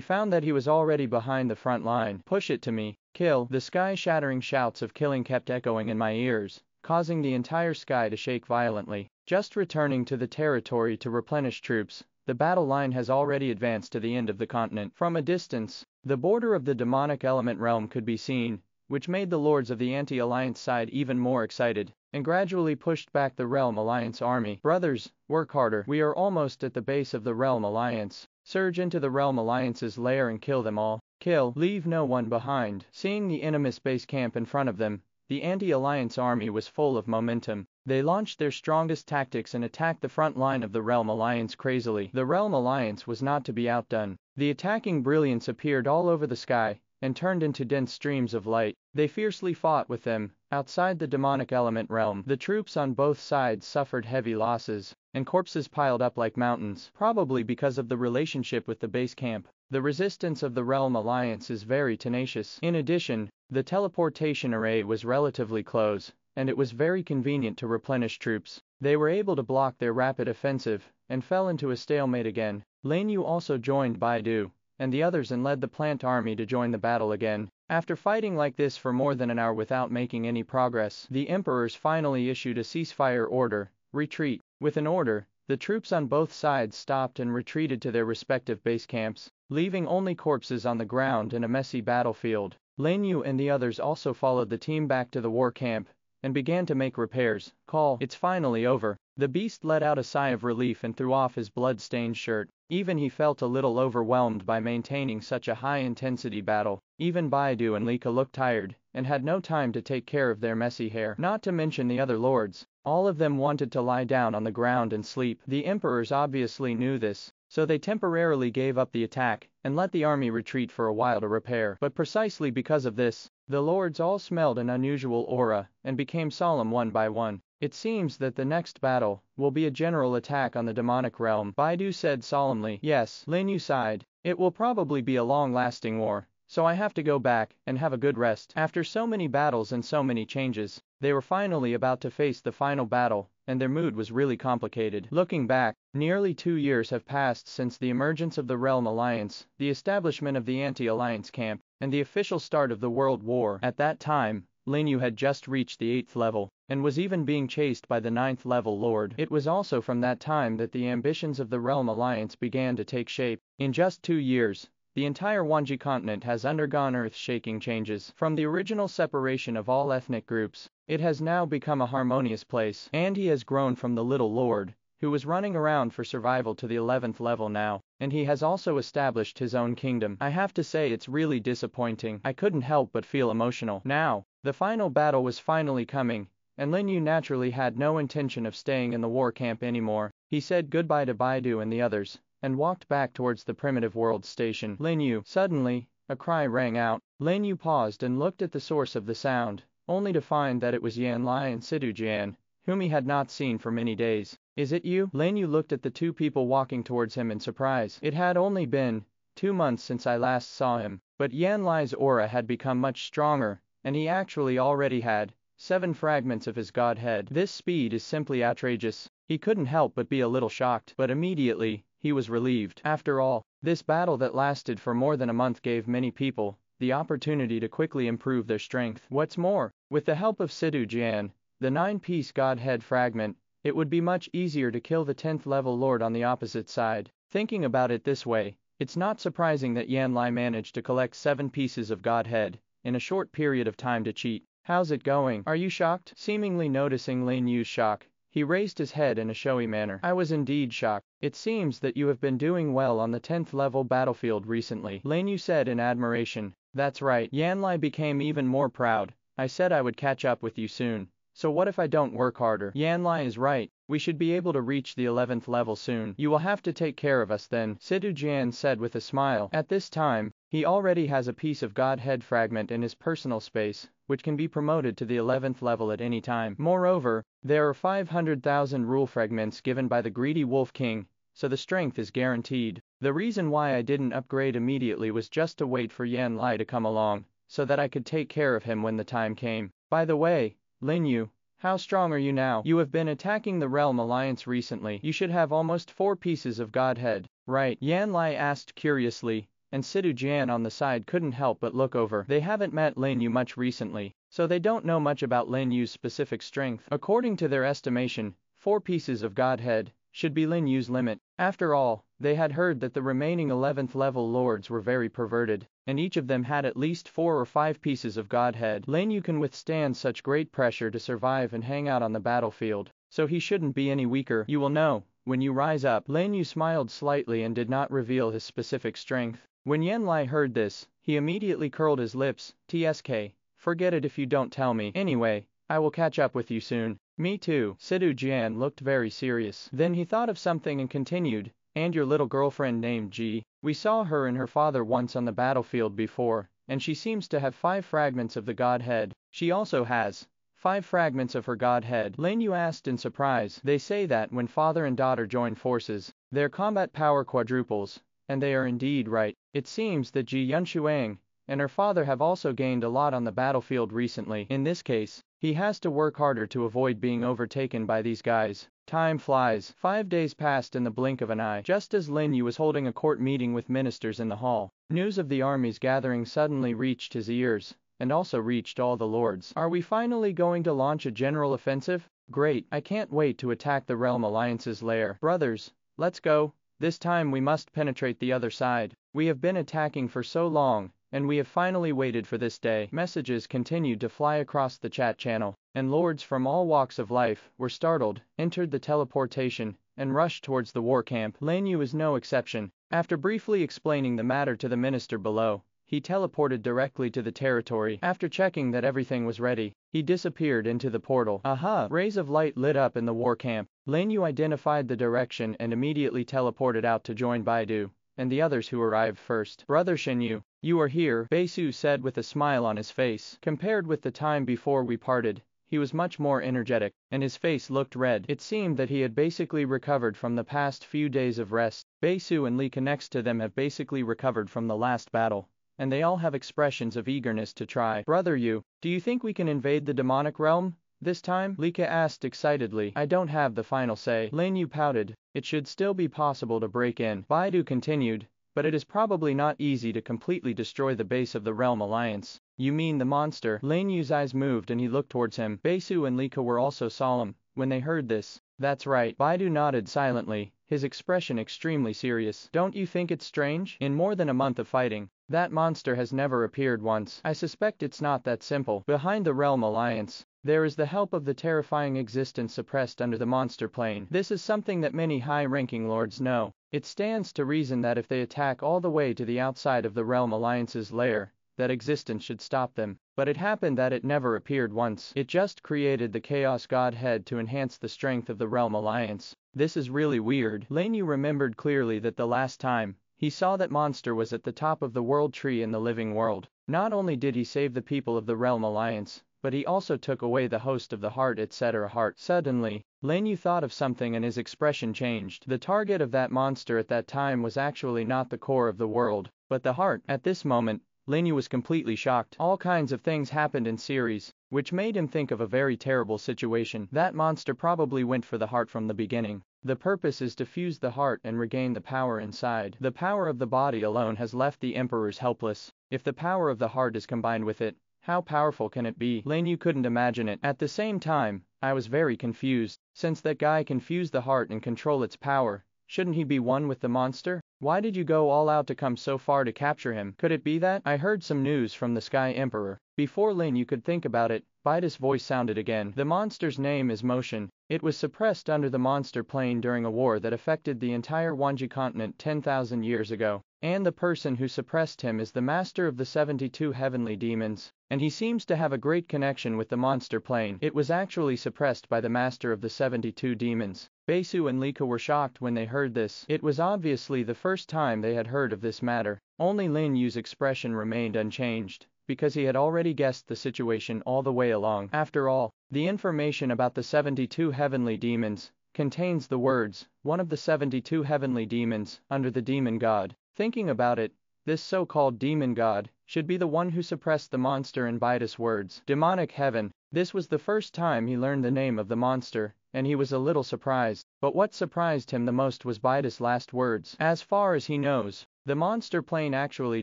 found that he was already behind the front line. Push it to me. Kill. The sky-shattering shouts of killing kept echoing in my ears, causing the entire sky to shake violently. Just returning to the territory to replenish troops, the battle line has already advanced to the end of the continent. From a distance, the border of the demonic element realm could be seen, which made the lords of the anti-alliance side even more excited, and gradually pushed back the Realm Alliance army. Brothers, work harder. We are almost at the base of the Realm Alliance. Surge into the Realm Alliance's lair and kill them all. Kill. Leave no one behind. Seeing the enemy's base camp in front of them, the anti-alliance army was full of momentum. They launched their strongest tactics and attacked the front line of the Realm Alliance crazily. The Realm Alliance was not to be outdone. The attacking brilliance appeared all over the sky and turned into dense streams of light. They fiercely fought with them. Outside the demonic element realm, the troops on both sides suffered heavy losses, and corpses piled up like mountains, probably because of the relationship with the base camp. The resistance of the Realm Alliance is very tenacious. In addition, the teleportation array was relatively close, and it was very convenient to replenish troops. They were able to block their rapid offensive, and fell into a stalemate again. Lin You also joined Baidu and the others and led the plant army to join the battle again. After fighting like this for more than an hour without making any progress, the emperors finally issued a ceasefire order, retreat. With an order, the troops on both sides stopped and retreated to their respective base camps, leaving only corpses on the ground and a messy battlefield. Lin You and the others also followed the team back to the war camp and began to make repairs. It's finally over. The beast let out a sigh of relief and threw off his blood-stained shirt. Even he felt a little overwhelmed by maintaining such a high-intensity battle. Even Baidu and Lika looked tired and had no time to take care of their messy hair. Not to mention the other lords. All of them wanted to lie down on the ground and sleep. The emperors obviously knew this, so they temporarily gave up the attack and let the army retreat for a while to repair. But precisely because of this, the lords all smelled an unusual aura and became solemn one by one. It seems that the next battle will be a general attack on the demonic realm, Baidu said solemnly. Yes, Lin You sighed. It will probably be a long-lasting war, so I have to go back and have a good rest. After so many battles and so many changes, they were finally about to face the final battle, and their mood was really complicated. Looking back, nearly 2 years have passed since the emergence of the Realm Alliance, the establishment of the anti-alliance camp, and the official start of the World War. At that time, Lin You had just reached the 8th level, and was even being chased by the 9th level lord. It was also from that time that the ambitions of the Realm Alliance began to take shape. In just 2 years, the entire Wanji continent has undergone earth-shaking changes. From the original separation of all ethnic groups, it has now become a harmonious place. And he has grown from the little lord, who was running around for survival, to the 11th level now, and he has also established his own kingdom. I have to say it's really disappointing. I couldn't help but feel emotional. Now, the final battle was finally coming, and Lin You naturally had no intention of staying in the war camp anymore. He said goodbye to Baidu and the others, and walked back towards the primitive world station. Lin You. Suddenly, a cry rang out. Lin You paused and looked at the source of the sound, only to find that it was Yanlai and Sidu Jian, whom he had not seen for many days. Is it you? Lin You looked at the two people walking towards him in surprise. It had only been 2 months since I last saw him, but Yanlai's aura had become much stronger, and he actually already had 7 fragments of his godhead. This speed is simply outrageous. He couldn't help but be a little shocked, but immediately, he was relieved. After all, this battle that lasted for more than a month gave many people the opportunity to quickly improve their strength. What's more, with the help of Sidu Jian, the 9-piece godhead fragment, it would be much easier to kill the 10th level lord on the opposite side. Thinking about it this way, it's not surprising that Yanlai managed to collect 7 pieces of godhead in a short period of time to cheat. How's it going? Are you shocked? Seemingly noticing Lin Yu's shock, he raised his head in a showy manner. I was indeed shocked. It seems that you have been doing well on the 10th level battlefield recently, Lin Yu said in admiration. That's right. Yanlai became even more proud. I said I would catch up with you soon. So what if I don't work harder? Yanlai is right. We should be able to reach the 11th level soon. You will have to take care of us then, Sidu Jian said with a smile. At this time, he already has a piece of godhead fragment in his personal space, which can be promoted to the 11th level at any time. Moreover, there are 500,000 rule fragments given by the greedy Wolf King, so the strength is guaranteed. The reason why I didn't upgrade immediately was just to wait for Yanlai to come along, so that I could take care of him when the time came. By the way, Lin Yu, how strong are you now? You have been attacking the Realm Alliance recently. You should have almost 4 pieces of godhead, right? Yanlai asked curiously, and Sidu Jian on the side couldn't help but look over. They haven't met Lin Yu much recently, so they don't know much about Lin Yu's specific strength. According to their estimation, 4 pieces of godhead should be Lin Yu's limit. After all, they had heard that the remaining 11th level lords were very perverted, and each of them had at least 4 or 5 pieces of godhead. Lin Yu can withstand such great pressure to survive and hang out on the battlefield, so he shouldn't be any weaker. You will know when you rise up. Lin Yu smiled slightly and did not reveal his specific strength. When Yanlai heard this, he immediately curled his lips. TSK, forget it if you don't tell me. Anyway, I will catch up with you soon. Me too. Sidu Jian looked very serious. Then he thought of something and continued, and your little girlfriend named Ji. We saw her and her father once on the battlefield before, and she seems to have 5 fragments of the godhead. She also has 5 fragments of her godhead. Lin You asked in surprise. They say that when father and daughter join forces, their combat power quadruples, and they are indeed right. It seems that Ji Yunshuang and her father have also gained a lot on the battlefield recently. In this case, he has to work harder to avoid being overtaken by these guys. Time flies. 5 days passed in the blink of an eye. Just as Lin Yu was holding a court meeting with ministers in the hall, news of the army's gathering suddenly reached his ears, and also reached all the lords. Are we finally going to launch a general offensive? Great, I can't wait to attack the Realm Alliance's lair. Brothers, let's go. This time we must penetrate the other side. We have been attacking for so long, and we have finally waited for this day. Messages continued to fly across the chat channel, and lords from all walks of life were startled, entered the teleportation, and rushed towards the war camp. Lin Yu is no exception. After briefly explaining the matter to the minister below, he teleported directly to the territory. After checking that everything was ready, he disappeared into the portal. Aha! Rays of light lit up in the war camp. Lin Yu identified the direction and immediately teleported out to join Baidu and the others who arrived first. Brother Shenyu, you are here, Baisu said with a smile on his face. Compared with the time before we parted, he was much more energetic, and his face looked red. It seemed that he had basically recovered from the past few days of rest. Baisu and Lika next to them have basically recovered from the last battle, and they all have expressions of eagerness to try. Brother Yu, do you think we can invade the demonic realm this time? Lika asked excitedly. I don't have the final say. Lin Yu pouted. It should still be possible to break in. Baidu continued, but it is probably not easy to completely destroy the base of the Realm Alliance. You mean the monster? Lin Yu's eyes moved and he looked towards him. Baisu and Lika were also solemn when they heard this. That's right. Baidu nodded silently, his expression extremely serious. Don't you think it's strange? In more than a month of fighting, that monster has never appeared once. I suspect it's not that simple. Behind the Realm Alliance, there is the help of the terrifying existence suppressed under the monster plane. This is something that many high-ranking lords know. It stands to reason that if they attack all the way to the outside of the Realm Alliance's lair, that existence should stop them. But it happened that it never appeared once. It just created the Chaos Godhead to enhance the strength of the Realm Alliance. This is really weird. Lin Yu remembered clearly that the last time he saw that monster was at the top of the world tree in the living world. Not only did he save the people of the Realm Alliance, but he also took away the host of the heart, etc. heart. Suddenly, Lin Yu thought of something and his expression changed. The target of that monster at that time was actually not the core of the world, but the heart. At this moment, Lin Yu was completely shocked. All kinds of things happened in series, which made him think of a very terrible situation. That monster probably went for the heart from the beginning. The purpose is to fuse the heart and regain the power inside. The power of the body alone has left the emperors helpless. If the power of the heart is combined with it, how powerful can it be? Lin Yu couldn't imagine it. At the same time, I was very confused. Since that guy can fuse the heart and control its power, shouldn't he be one with the monster? Why did you go all out to come so far to capture him? Could it be that? I heard some news from the Sky Emperor. Before Lin Yu could think about it, Baidu's voice sounded again. The monster's name is Motion. It was suppressed under the monster plane during a war that affected the entire Wanji continent 10,000 years ago. And the person who suppressed him is the master of the 72 heavenly demons, and he seems to have a great connection with the monster plane. It was actually suppressed by the master of the 72 demons. Baisu and Lika were shocked when they heard this. It was obviously the first time they had heard of this matter. Only Lin Yu's expression remained unchanged, because he had already guessed the situation all the way along. After all, the information about the 72 heavenly demons contains the words, one of the 72 heavenly demons, under the demon god. Thinking about it, this so-called demon god should be the one who suppressed the monster in Baidu's words. Demonic heaven. This was the first time he learned the name of the monster, and he was a little surprised. But what surprised him the most was Baidu's last words. As far as he knows, the monster plane actually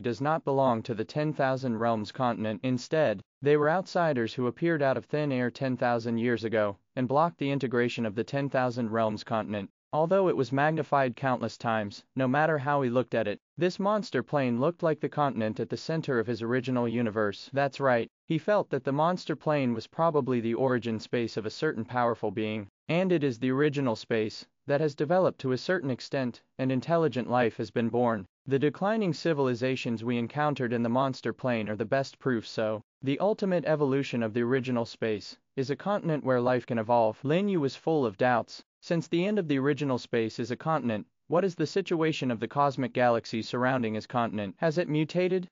does not belong to the 10,000 Realms continent. Instead, they were outsiders who appeared out of thin air 10,000 years ago, and blocked the integration of the 10,000 Realms continent. Although it was magnified countless times, no matter how he looked at it, this monster plane looked like the continent at the center of his original universe. That's right, he felt that the monster plane was probably the origin space of a certain powerful being, and it is the original space that has developed to a certain extent, and intelligent life has been born. The declining civilizations we encountered in the monster plane are the best proof so. The ultimate evolution of the original space is a continent where life can evolve. Lin You was full of doubts. Since the end of the original space is a continent, what is the situation of the cosmic galaxy surrounding his continent? Has it mutated?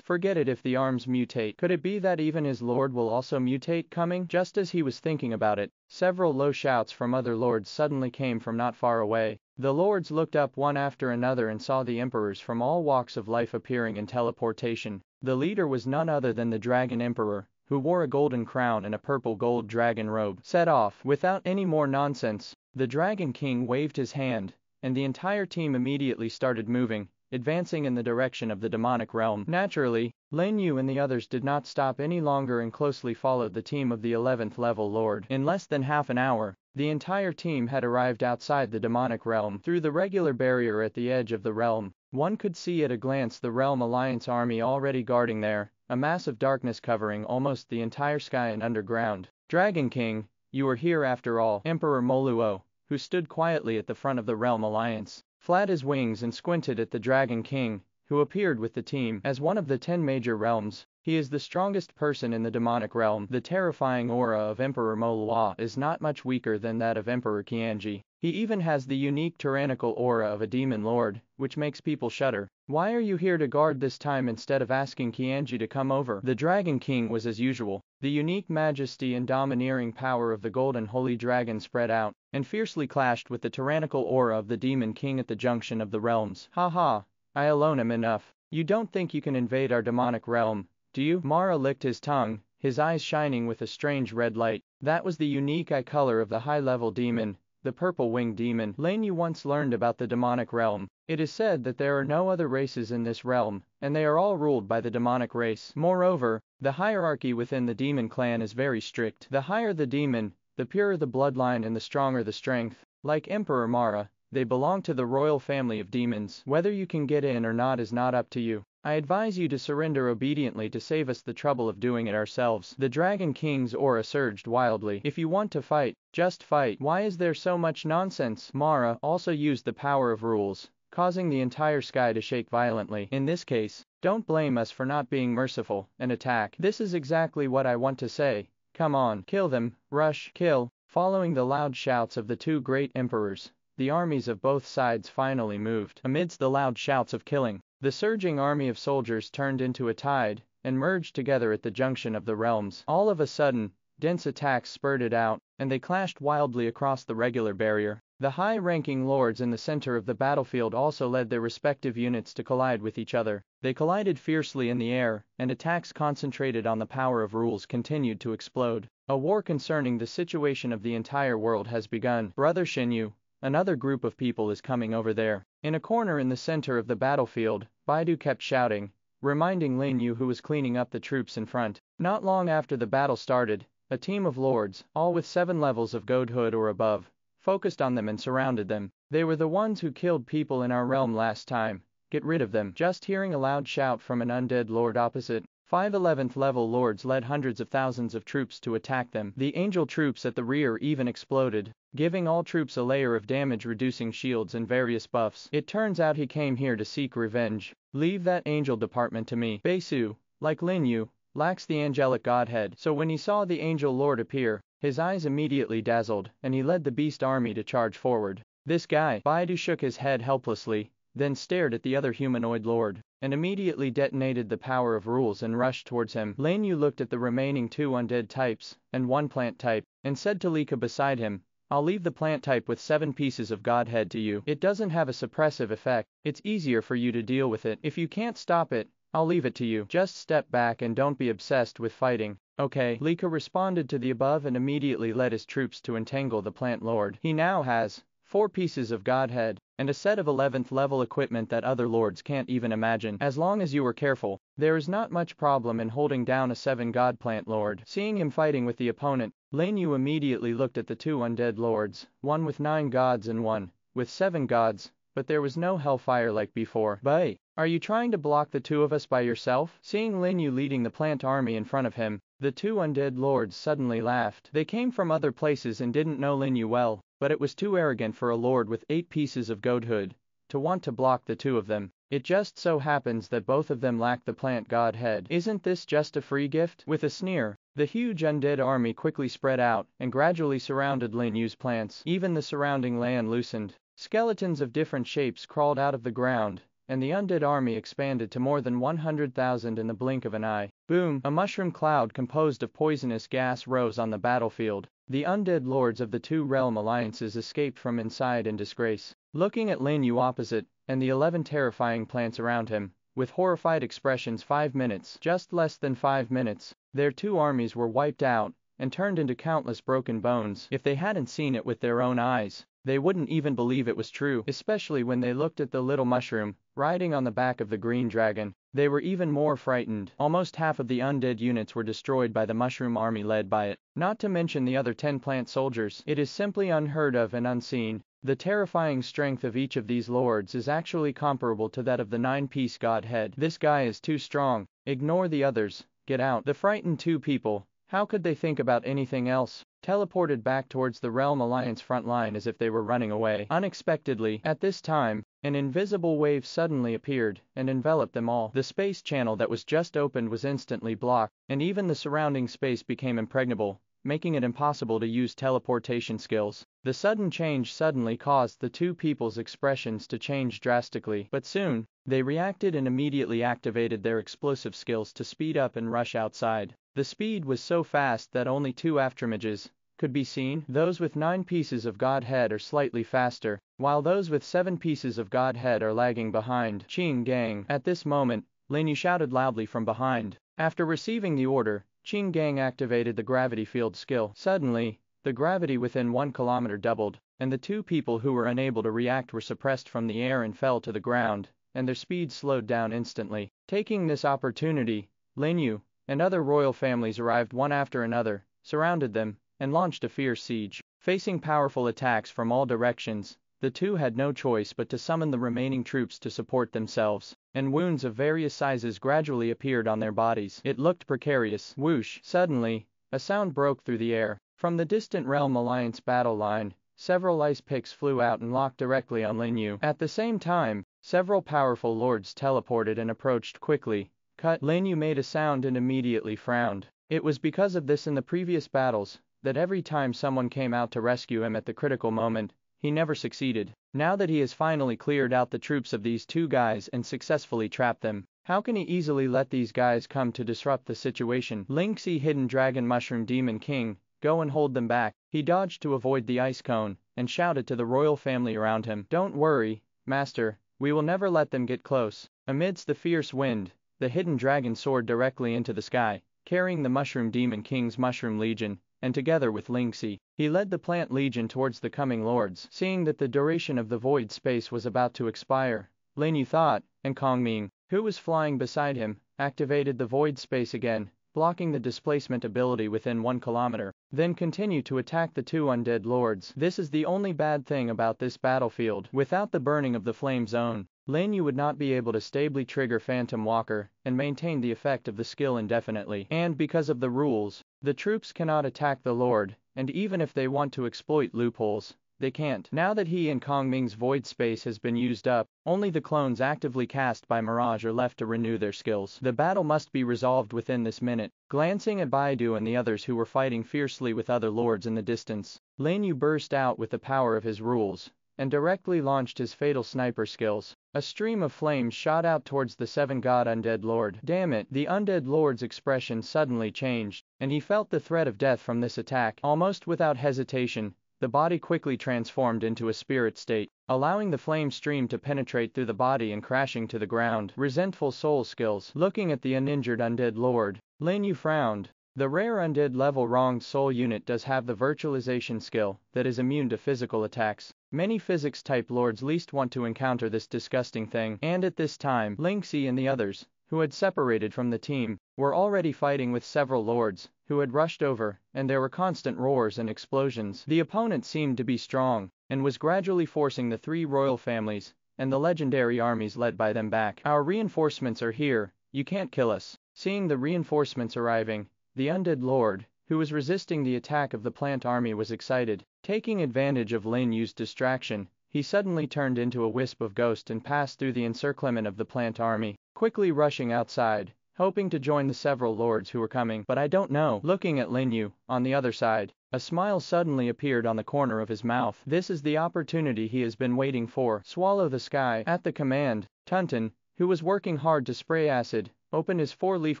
Forget it if the arms mutate. Could it be that even his lord will also mutate coming? Just as he was thinking about it, several low shouts from other lords suddenly came from not far away. The lords looked up one after another and saw the emperors from all walks of life appearing in teleportation. The leader was none other than the Dragon Emperor, who wore a golden crown and a purple gold dragon robe. Set off. Without any more nonsense, the Dragon King waved his hand, and the entire team immediately started moving, advancing in the direction of the demonic realm. Naturally, Lin You and the others did not stop any longer and closely followed the team of the 11th level lord. In less than half an hour, the entire team had arrived outside the demonic realm. Through the regular barrier at the edge of the realm, one could see at a glance the Realm Alliance army already guarding there, a mass of darkness covering almost the entire sky and underground. Dragon King, you are here after all. Emperor Moluo, who stood quietly at the front of the Realm Alliance, flapped his wings and squinted at the Dragon King, who appeared with the team. As one of the 10 major realms, he is the strongest person in the demonic realm. The terrifying aura of Emperor Moluo is not much weaker than that of Emperor Qianji. He even has the unique tyrannical aura of a demon lord, which makes people shudder. Why are you here to guard this time instead of asking Qianji to come over? The Dragon King was as usual. The unique majesty and domineering power of the golden holy dragon spread out, and fiercely clashed with the tyrannical aura of the demon king at the junction of the realms. Haha, I alone am enough. You don't think you can invade our demonic realm, do you? Mara licked his tongue, his eyes shining with a strange red light. That was the unique eye color of the high-level demon, the purple-winged demon. Lin You once learned about the demonic realm. It is said that there are no other races in this realm, and they are all ruled by the demonic race. Moreover, the hierarchy within the demon clan is very strict. The higher the demon, the purer the bloodline and the stronger the strength. Like Emperor Mara, they belong to the royal family of demons. Whether you can get in or not is not up to you. I advise you to surrender obediently to save us the trouble of doing it ourselves. The Dragon King's aura surged wildly. If you want to fight, just fight. Why is there so much nonsense? Mara also used the power of rules, causing the entire sky to shake violently. In this case, don't blame us for not being merciful, and attack. This is exactly what I want to say. Come on, kill them, rush, kill. Following the loud shouts of the two great emperors, the armies of both sides finally moved. Amidst the loud shouts of killing, the surging army of soldiers turned into a tide, and merged together at the junction of the realms. All of a sudden, dense attacks spurted out, and they clashed wildly across the regular barrier. The high-ranking lords in the center of the battlefield also led their respective units to collide with each other. They collided fiercely in the air, and attacks concentrated on the power of rules continued to explode. A war concerning the situation of the entire world has begun. Brother Shinyu, another group of people is coming over there. In a corner in the center of the battlefield, Baidu kept shouting, reminding Lin You who was cleaning up the troops in front. Not long after the battle started, a team of lords, all with 7 levels of godhood or above, focused on them and surrounded them. They were the ones who killed people in our realm last time. Get rid of them. Just hearing a loud shout from an undead lord opposite, 5 11th level lords led hundreds of thousands of troops to attack them. The angel troops at the rear even exploded, giving all troops a layer of damage-reducing shields and various buffs. It turns out he came here to seek revenge. Leave that angel department to me. Baisu, like Lin You, lacks the angelic godhead, so when he saw the angel lord appear, his eyes immediately dazzled, and he led the beast army to charge forward. This guy. Baidu shook his head helplessly, then stared at the other humanoid lord, and immediately detonated the power of rules and rushed towards him. Lin Yu looked at the remaining 2 undead types, and 1 plant type, and said to Lika beside him, I'll leave the plant type with 7 pieces of godhead to you. It doesn't have a suppressive effect, it's easier for you to deal with it. If you can't stop it, I'll leave it to you. Just step back and don't be obsessed with fighting. Okay. Lika responded to the above and immediately led his troops to entangle the plant lord. He now has 4 pieces of godhead, and a set of 11th level equipment that other lords can't even imagine. As long as you are careful, there is not much problem in holding down a 7 god plant lord. Seeing him fighting with the opponent, Lin Yu immediately looked at the 2 undead lords, one with 9 gods and one with 7 gods, but there was no hellfire like before. "But are you trying to block the two of us by yourself?" Seeing Lin You leading the plant army in front of him, the two undead lords suddenly laughed. They came from other places and didn't know Lin You well, but it was too arrogant for a lord with 8 pieces of godhood to want to block the two of them. It just so happens that both of them lack the plant godhead. "Isn't this just a free gift?" With a sneer, the huge undead army quickly spread out and gradually surrounded Lin Yu's plants. Even the surrounding land loosened. Skeletons of different shapes crawled out of the ground, and the undead army expanded to more than 100,000 in the blink of an eye. Boom! A mushroom cloud composed of poisonous gas rose on the battlefield. The undead lords of the two realm alliances escaped from inside in disgrace. Looking at Lin Yu opposite, and the 11 terrifying plants around him, with horrified expressions, 5 minutes, just less than 5 minutes, their two armies were wiped out, and turned into countless broken bones. If they hadn't seen it with their own eyes, they wouldn't even believe it was true, especially when they looked at the little mushroom, riding on the back of the green dragon. They were even more frightened. Almost half of the undead units were destroyed by the mushroom army led by it, not to mention the other 10 plant soldiers. It is simply unheard of and unseen. The terrifying strength of each of these lords is actually comparable to that of the 9-piece godhead. "This guy is too strong. Ignore the others. Get out." The frightened two people, how could they think about anything else, teleported back towards the Realm Alliance front line as if they were running away. Unexpectedly, at this time, an invisible wave suddenly appeared and enveloped them all. The space channel that was just opened was instantly blocked, and even the surrounding space became impregnable, making it impossible to use teleportation skills. The sudden change suddenly caused the two people's expressions to change drastically, but soon, they reacted and immediately activated their explosive skills to speed up and rush outside. The speed was so fast that only 2 afterimages could be seen. Those with 9 pieces of godhead are slightly faster, while those with 7 pieces of godhead are lagging behind. "Qing Gang!" At this moment, Lin Yu shouted loudly from behind. After receiving the order, Qing Gang activated the gravity field skill. Suddenly, the gravity within 1 kilometer doubled, and the two people who were unable to react were suppressed from the air and fell to the ground, and their speed slowed down instantly. Taking this opportunity, Lin Yu and other royal families arrived one after another, surrounded them, and launched a fierce siege. Facing powerful attacks from all directions, the two had no choice but to summon the remaining troops to support themselves, and wounds of various sizes gradually appeared on their bodies. It looked precarious. Whoosh! Suddenly, a sound broke through the air. From the distant Realm Alliance battle line, several ice picks flew out and locked directly on Lin Yu. At the same time, several powerful lords teleported and approached quickly. Cut! Lin Yu made a sound and immediately frowned. It was because of this in the previous battles, that every time someone came out to rescue him at the critical moment, he never succeeded. Now that he has finally cleared out the troops of these two guys and successfully trapped them, how can he easily let these guys come to disrupt the situation? "Lingxi, Hidden Dragon Mushroom Demon King, go and hold them back." He dodged to avoid the ice cone, and shouted to the royal family around him. "Don't worry, Master, we will never let them get close." Amidst the fierce wind, the hidden dragon soared directly into the sky, carrying the Mushroom Demon King's Mushroom Legion, and together with Lingxi, he led the Plant Legion towards the coming lords. Seeing that the duration of the void space was about to expire, Lin Yu thought, and Kongming, who was flying beside him, activated the void space again, blocking the displacement ability within 1 kilometer, then continued to attack the two undead lords. This is the only bad thing about this battlefield. Without the burning of the flame zone, Lin Yu would not be able to stably trigger Phantom Walker and maintain the effect of the skill indefinitely. And because of the rules, the troops cannot attack the lord, and even if they want to exploit loopholes, they can't. Now that he and Kongming's void space has been used up, only the clones actively cast by Mirage are left to renew their skills. The battle must be resolved within this minute. Glancing at Baidu and the others who were fighting fiercely with other lords in the distance, Lin Yu burst out with the power of his rules, and directly launched his fatal sniper skills. A stream of flames shot out towards the 7-god undead lord. Damn it! The undead lord's expression suddenly changed, and he felt the threat of death from this attack. Almost without hesitation, the body quickly transformed into a spirit state, allowing the flame stream to penetrate through the body and crashing to the ground. Resentful soul skills. Looking at the uninjured undead lord, Lin Yu frowned. The rare undead level wronged soul unit does have the virtualization skill that is immune to physical attacks. Many physics-type lords least want to encounter this disgusting thing, and at this time, Lingxi and the others, who had separated from the team, were already fighting with several lords, who had rushed over, and there were constant roars and explosions. The opponent seemed to be strong, and was gradually forcing the three royal families and the legendary armies led by them back. Our reinforcements are here, you can't kill us. Seeing the reinforcements arriving, the undead lord, who was resisting the attack of the plant army, was excited. Taking advantage of Lin Yu's distraction, he suddenly turned into a wisp of ghost and passed through the encirclement of the plant army, quickly rushing outside, hoping to join the several lords who were coming. But I don't know. Looking at Lin Yu, on the other side, a smile suddenly appeared on the corner of his mouth. This is the opportunity he has been waiting for. Swallow the sky. At the command, Tunton, who was working hard to spray acid, opened his four-leaf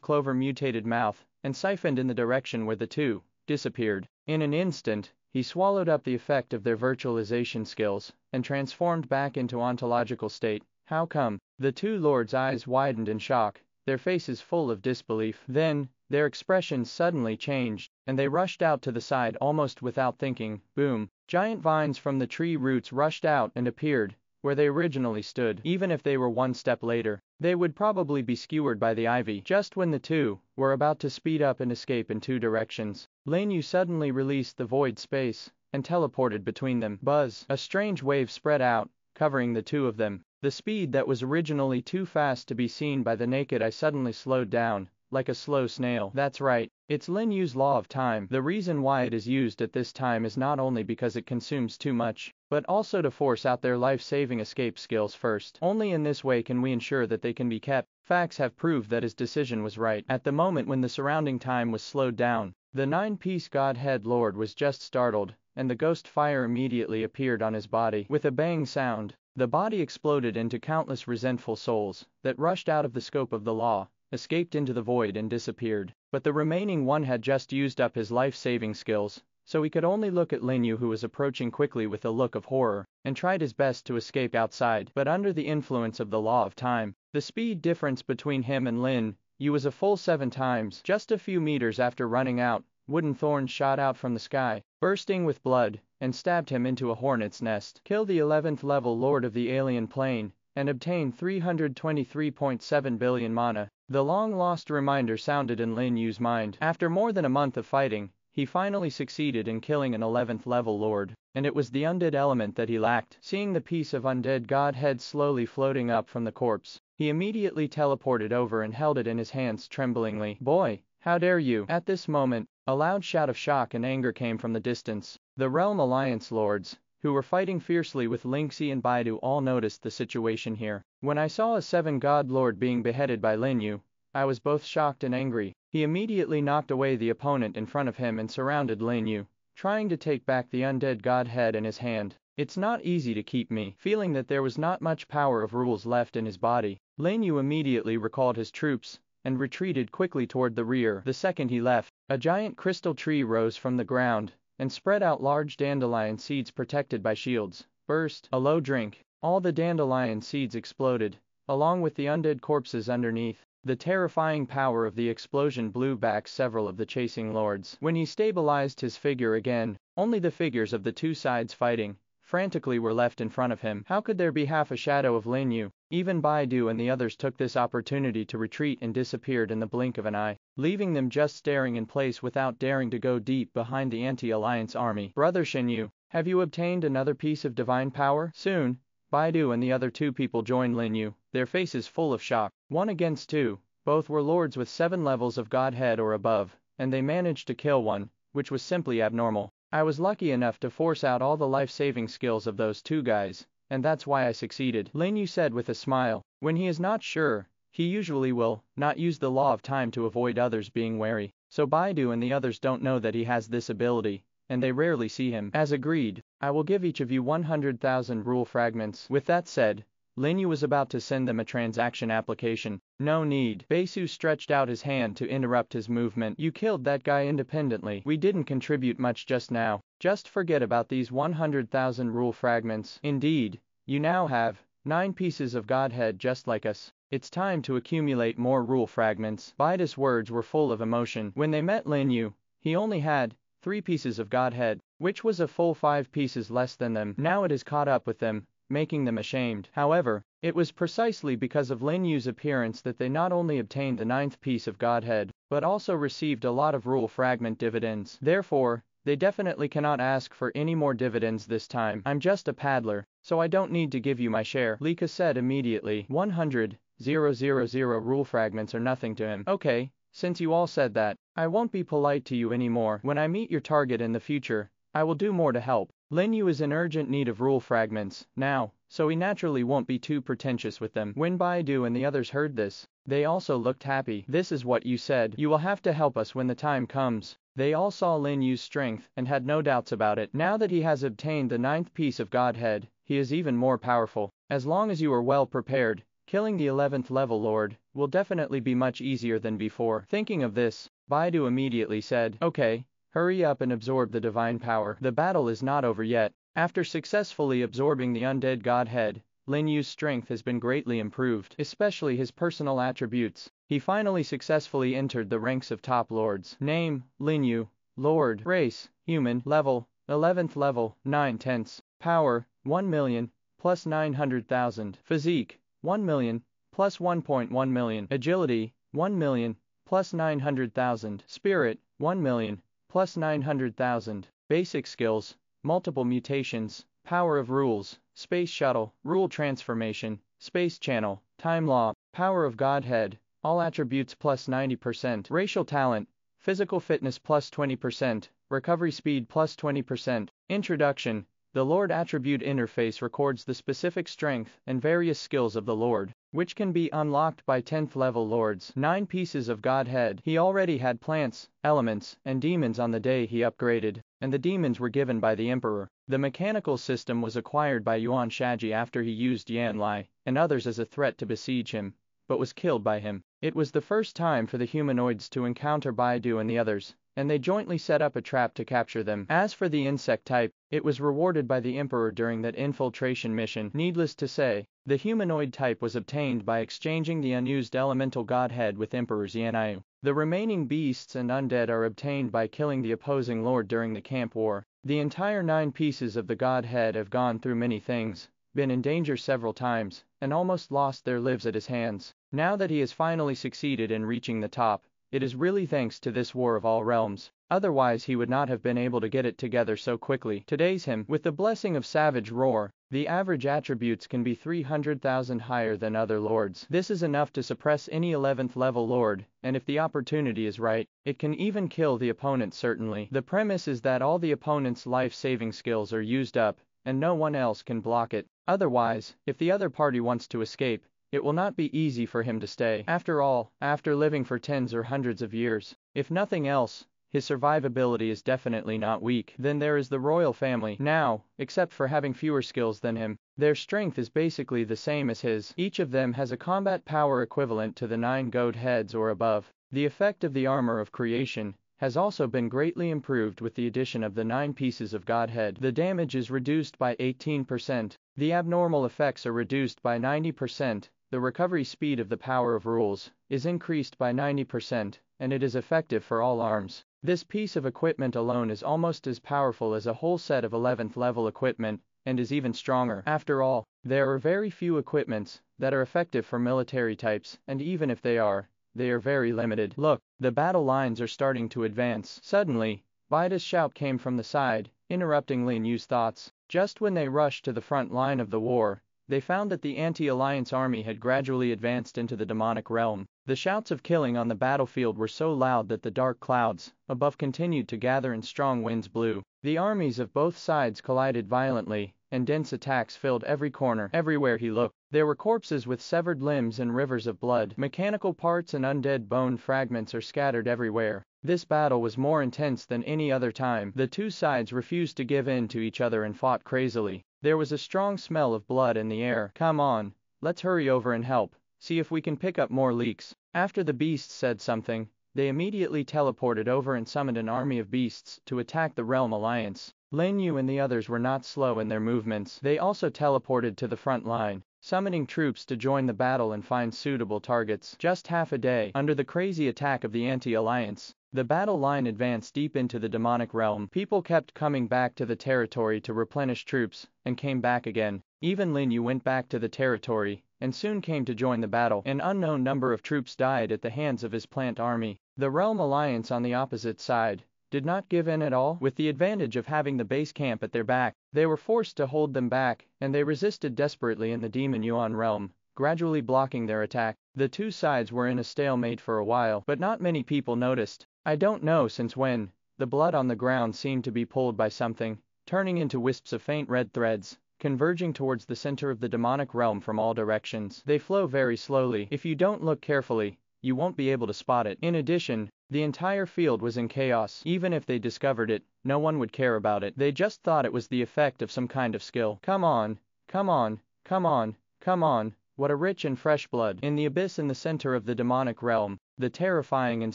clover mutated mouth, and siphoned in the direction where the two disappeared. In an instant, he swallowed up the effect of their virtualization skills, and transformed back into ontological state. How come? The two lords' eyes widened in shock, their faces full of disbelief. Then, their expressions suddenly changed, and they rushed out to the side almost without thinking. Boom! Giant vines from the tree roots rushed out and appeared where they originally stood. Even if they were one step later, they would probably be skewered by the ivy. Just when the two were about to speed up and escape in two directions, Lin Yu suddenly released the void space and teleported between them. Buzz! A strange wave spread out, covering the two of them. The speed that was originally too fast to be seen by the naked eye suddenly slowed down, like a slow snail. That's right, it's Lin Yu's law of time. The reason why it is used at this time is not only because it consumes too much, but also to force out their life-saving escape skills first. Only in this way can we ensure that they can be kept. Facts have proved that his decision was right. At the moment when the surrounding time was slowed down, the nine-piece Godhead Lord was just startled, and the ghost fire immediately appeared on his body. With a bang sound, the body exploded into countless resentful souls that rushed out of the scope of the law, escaped into the void and disappeared. But the remaining one had just used up his life-saving skills, so he could only look at Lin Yu, who was approaching quickly with a look of horror, and tried his best to escape outside. But under the influence of the law of time, the speed difference between him and Lin Yu was a full 7 times. Just a few meters after running out, wooden thorns shot out from the sky, bursting with blood, and stabbed him into a hornet's nest. Kill the 11th level Lord of the Alien Plane, and obtain 323.7 billion mana. The long-lost reminder sounded in Lin Yu's mind. After more than a month of fighting, he finally succeeded in killing an 11th level Lord, and it was the undead element that he lacked. Seeing the piece of undead Godhead slowly floating up from the corpse, he immediately teleported over and held it in his hands tremblingly. Boy, how dare you! At this moment, a loud shout of shock and anger came from the distance. The Realm Alliance Lords, who were fighting fiercely with Lingxi and Baidu, all noticed the situation here. When I saw a 7-god Lord being beheaded by Lin Yu, I was both shocked and angry. He immediately knocked away the opponent in front of him and surrounded Lin Yu, trying to take back the undead Godhead in his hand. It's not easy to keep me. Feeling that there was not much power of rules left in his body, Lin Yu immediately recalled his troops and retreated quickly toward the rear. The second he left, a giant crystal tree rose from the ground and spread out large dandelion seeds protected by shields. Burst! A low drink. All the dandelion seeds exploded, along with the undead corpses underneath. The terrifying power of the explosion blew back several of the chasing lords. When he stabilized his figure again, only the figures of the two sides fighting frantically were left in front of him. How could there be half a shadow of Lin Yu? Even Baidu and the others took this opportunity to retreat and disappeared in the blink of an eye, leaving them just staring in place without daring to go deep behind the anti-alliance army. Brother Shin Yu, have you obtained another piece of divine power? Soon, Baidu and the other two people joined Lin Yu, their faces full of shock. 1 against 2, both were lords with 7 levels of Godhead or above, and they managed to kill one, which was simply abnormal. I was lucky enough to force out all the life-saving skills of those two guys, and that's why I succeeded, Lin Yu said with a smile. When he is not sure, he usually will not use the law of time to avoid others being wary. So Baidu and the others don't know that he has this ability, and they rarely see him. As agreed, I will give each of you 100,000 rule fragments. With that said, Lin Yu was about to send them a transaction application. No need. Baisu stretched out his hand to interrupt his movement. You killed that guy independently. We didn't contribute much just now. Just forget about these 100,000 rule fragments. Indeed, you now have 9 pieces of Godhead just like us. It's time to accumulate more rule fragments. Baidu's words were full of emotion. When they met Lin Yu, he only had 3 pieces of Godhead, which was a full 5 pieces less than them. Now it has caught up with them, making them ashamed. However, it was precisely because of Lin Yu's appearance that they not only obtained the 9th piece of Godhead, but also received a lot of rule fragment dividends. Therefore, They definitely cannot ask for any more dividends this time. I'm just a paddler, so I don't need to give you my share, Lika said immediately. 100,000 rule fragments are nothing to him. Okay, since you all said that, I won't be polite to you anymore. When I meet your target in the future, I will do more to help. Lin Yu is in urgent need of rule fragments now, so he naturally won't be too pretentious with them. When Baidu and the others heard this, they also looked happy. This is what you said. You will have to help us when the time comes. They all saw Lin Yu's strength and had no doubts about it. Now that he has obtained the 9th piece of Godhead, he is even more powerful. As long as you are well prepared, killing the 11th level Lord will definitely be much easier than before. Thinking of this, Baidu immediately said, okay, hurry up and absorb the divine power. The battle is not over yet. After successfully absorbing the undead Godhead, Lin Yu's strength has been greatly improved, especially his personal attributes. He finally successfully entered the ranks of top lords. Name, Lin Yu. Lord. Race, human. Level, 11th level, 9/10. Power, 1 million, plus 900,000. Physique, 1 million, plus 1.1 million. Agility, 1 million, plus 900,000. Spirit, 1 million, plus 900,000. Basic skills, multiple mutations, power of rules, space shuttle, rule transformation, space channel, time law, power of Godhead, all attributes plus 90%. Racial talent, physical fitness plus 20%, recovery speed plus 20%. Introduction. The Lord attribute interface records the specific strength and various skills of the Lord, which can be unlocked by 10th level lords. 9 pieces of Godhead. He already had plants, elements, and demons on the day he upgraded, and the demons were given by the Emperor. The mechanical system was acquired by Yuan Shaji after he used Yan Lai and others as a threat to besiege him, but was killed by him. It was the first time for the humanoids to encounter Baidu and the others, and they jointly set up a trap to capture them. As for the insect type, it was rewarded by the Emperor during that infiltration mission. Needless to say, the humanoid type was obtained by exchanging the unused elemental Godhead with Emperor's Yan Yu. The remaining beasts and undead are obtained by killing the opposing lord during the camp war. The entire 9 pieces of the Godhead have gone through many things, been in danger several times, and almost lost their lives at his hands. Now that he has finally succeeded in reaching the top, it is really thanks to this war of all realms. Otherwise he would not have been able to get it together so quickly. Today's him, with the blessing of Savage Roar, the average attributes can be 300,000 higher than other lords. This is enough to suppress any 11th level lord, and if the opportunity is right, it can even kill the opponent certainly. The premise is that all the opponent's life-saving skills are used up, and no one else can block it. Otherwise, if the other party wants to escape, it will not be easy for him to stay. After all, after living for tens or hundreds of years, if nothing else, his survivability is definitely not weak. Then there is the royal family. Now, except for having fewer skills than him, their strength is basically the same as his. Each of them has a combat power equivalent to the 9 goat heads or above. The effect of the armor of creation has also been greatly improved with the addition of the 9 pieces of Godhead. The damage is reduced by 18%. The abnormal effects are reduced by 90%. The recovery speed of the power of rules is increased by 90%, and it is effective for all arms. This piece of equipment alone is almost as powerful as a whole set of 11th level equipment, and is even stronger. After all, there are very few equipments that are effective for military types, and even if they are very limited. Look, the battle lines are starting to advance. Suddenly, Baida's shout came from the side, interrupting Lin Yu's thoughts. Just when they rushed to the front line of the war, they found that the anti-alliance army had gradually advanced into the demonic realm. The shouts of killing on the battlefield were so loud that the dark clouds above continued to gather and strong winds blew. The armies of both sides collided violently, and dense attacks filled every corner. Everywhere he looked, there were corpses with severed limbs and rivers of blood. Mechanical parts and undead bone fragments are scattered everywhere. This battle was more intense than any other time. The two sides refused to give in to each other and fought crazily. There was a strong smell of blood in the air. Come on, let's hurry over and help, see if we can pick up more leaks. After the beasts said something, they immediately teleported over and summoned an army of beasts to attack the Realm Alliance. Lin Yu and the others were not slow in their movements. They also teleported to the front line, summoning troops to join the battle and find suitable targets. Just half a day, under the crazy attack of the anti-alliance, the battle line advanced deep into the demonic realm. People kept coming back to the territory to replenish troops, and came back again. Even Lin Yu went back to the territory, and soon came to join the battle. An unknown number of troops died at the hands of his plant army. The Realm Alliance on the opposite side did not give in at all. With the advantage of having the base camp at their back, they were forced to hold them back, and they resisted desperately in the Demon Yuan realm, gradually blocking their attack. The two sides were in a stalemate for a while, but not many people noticed. I don't know since when, the blood on the ground seemed to be pulled by something, turning into wisps of faint red threads, converging towards the center of the demonic realm from all directions. They flow very slowly. If you don't look carefully, you won't be able to spot it. In addition, the entire field was in chaos. Even if they discovered it, no one would care about it. They just thought it was the effect of some kind of skill. Come on, come on, come on, come on. What a rich and fresh blood. In the abyss in the center of the demonic realm, the terrifying and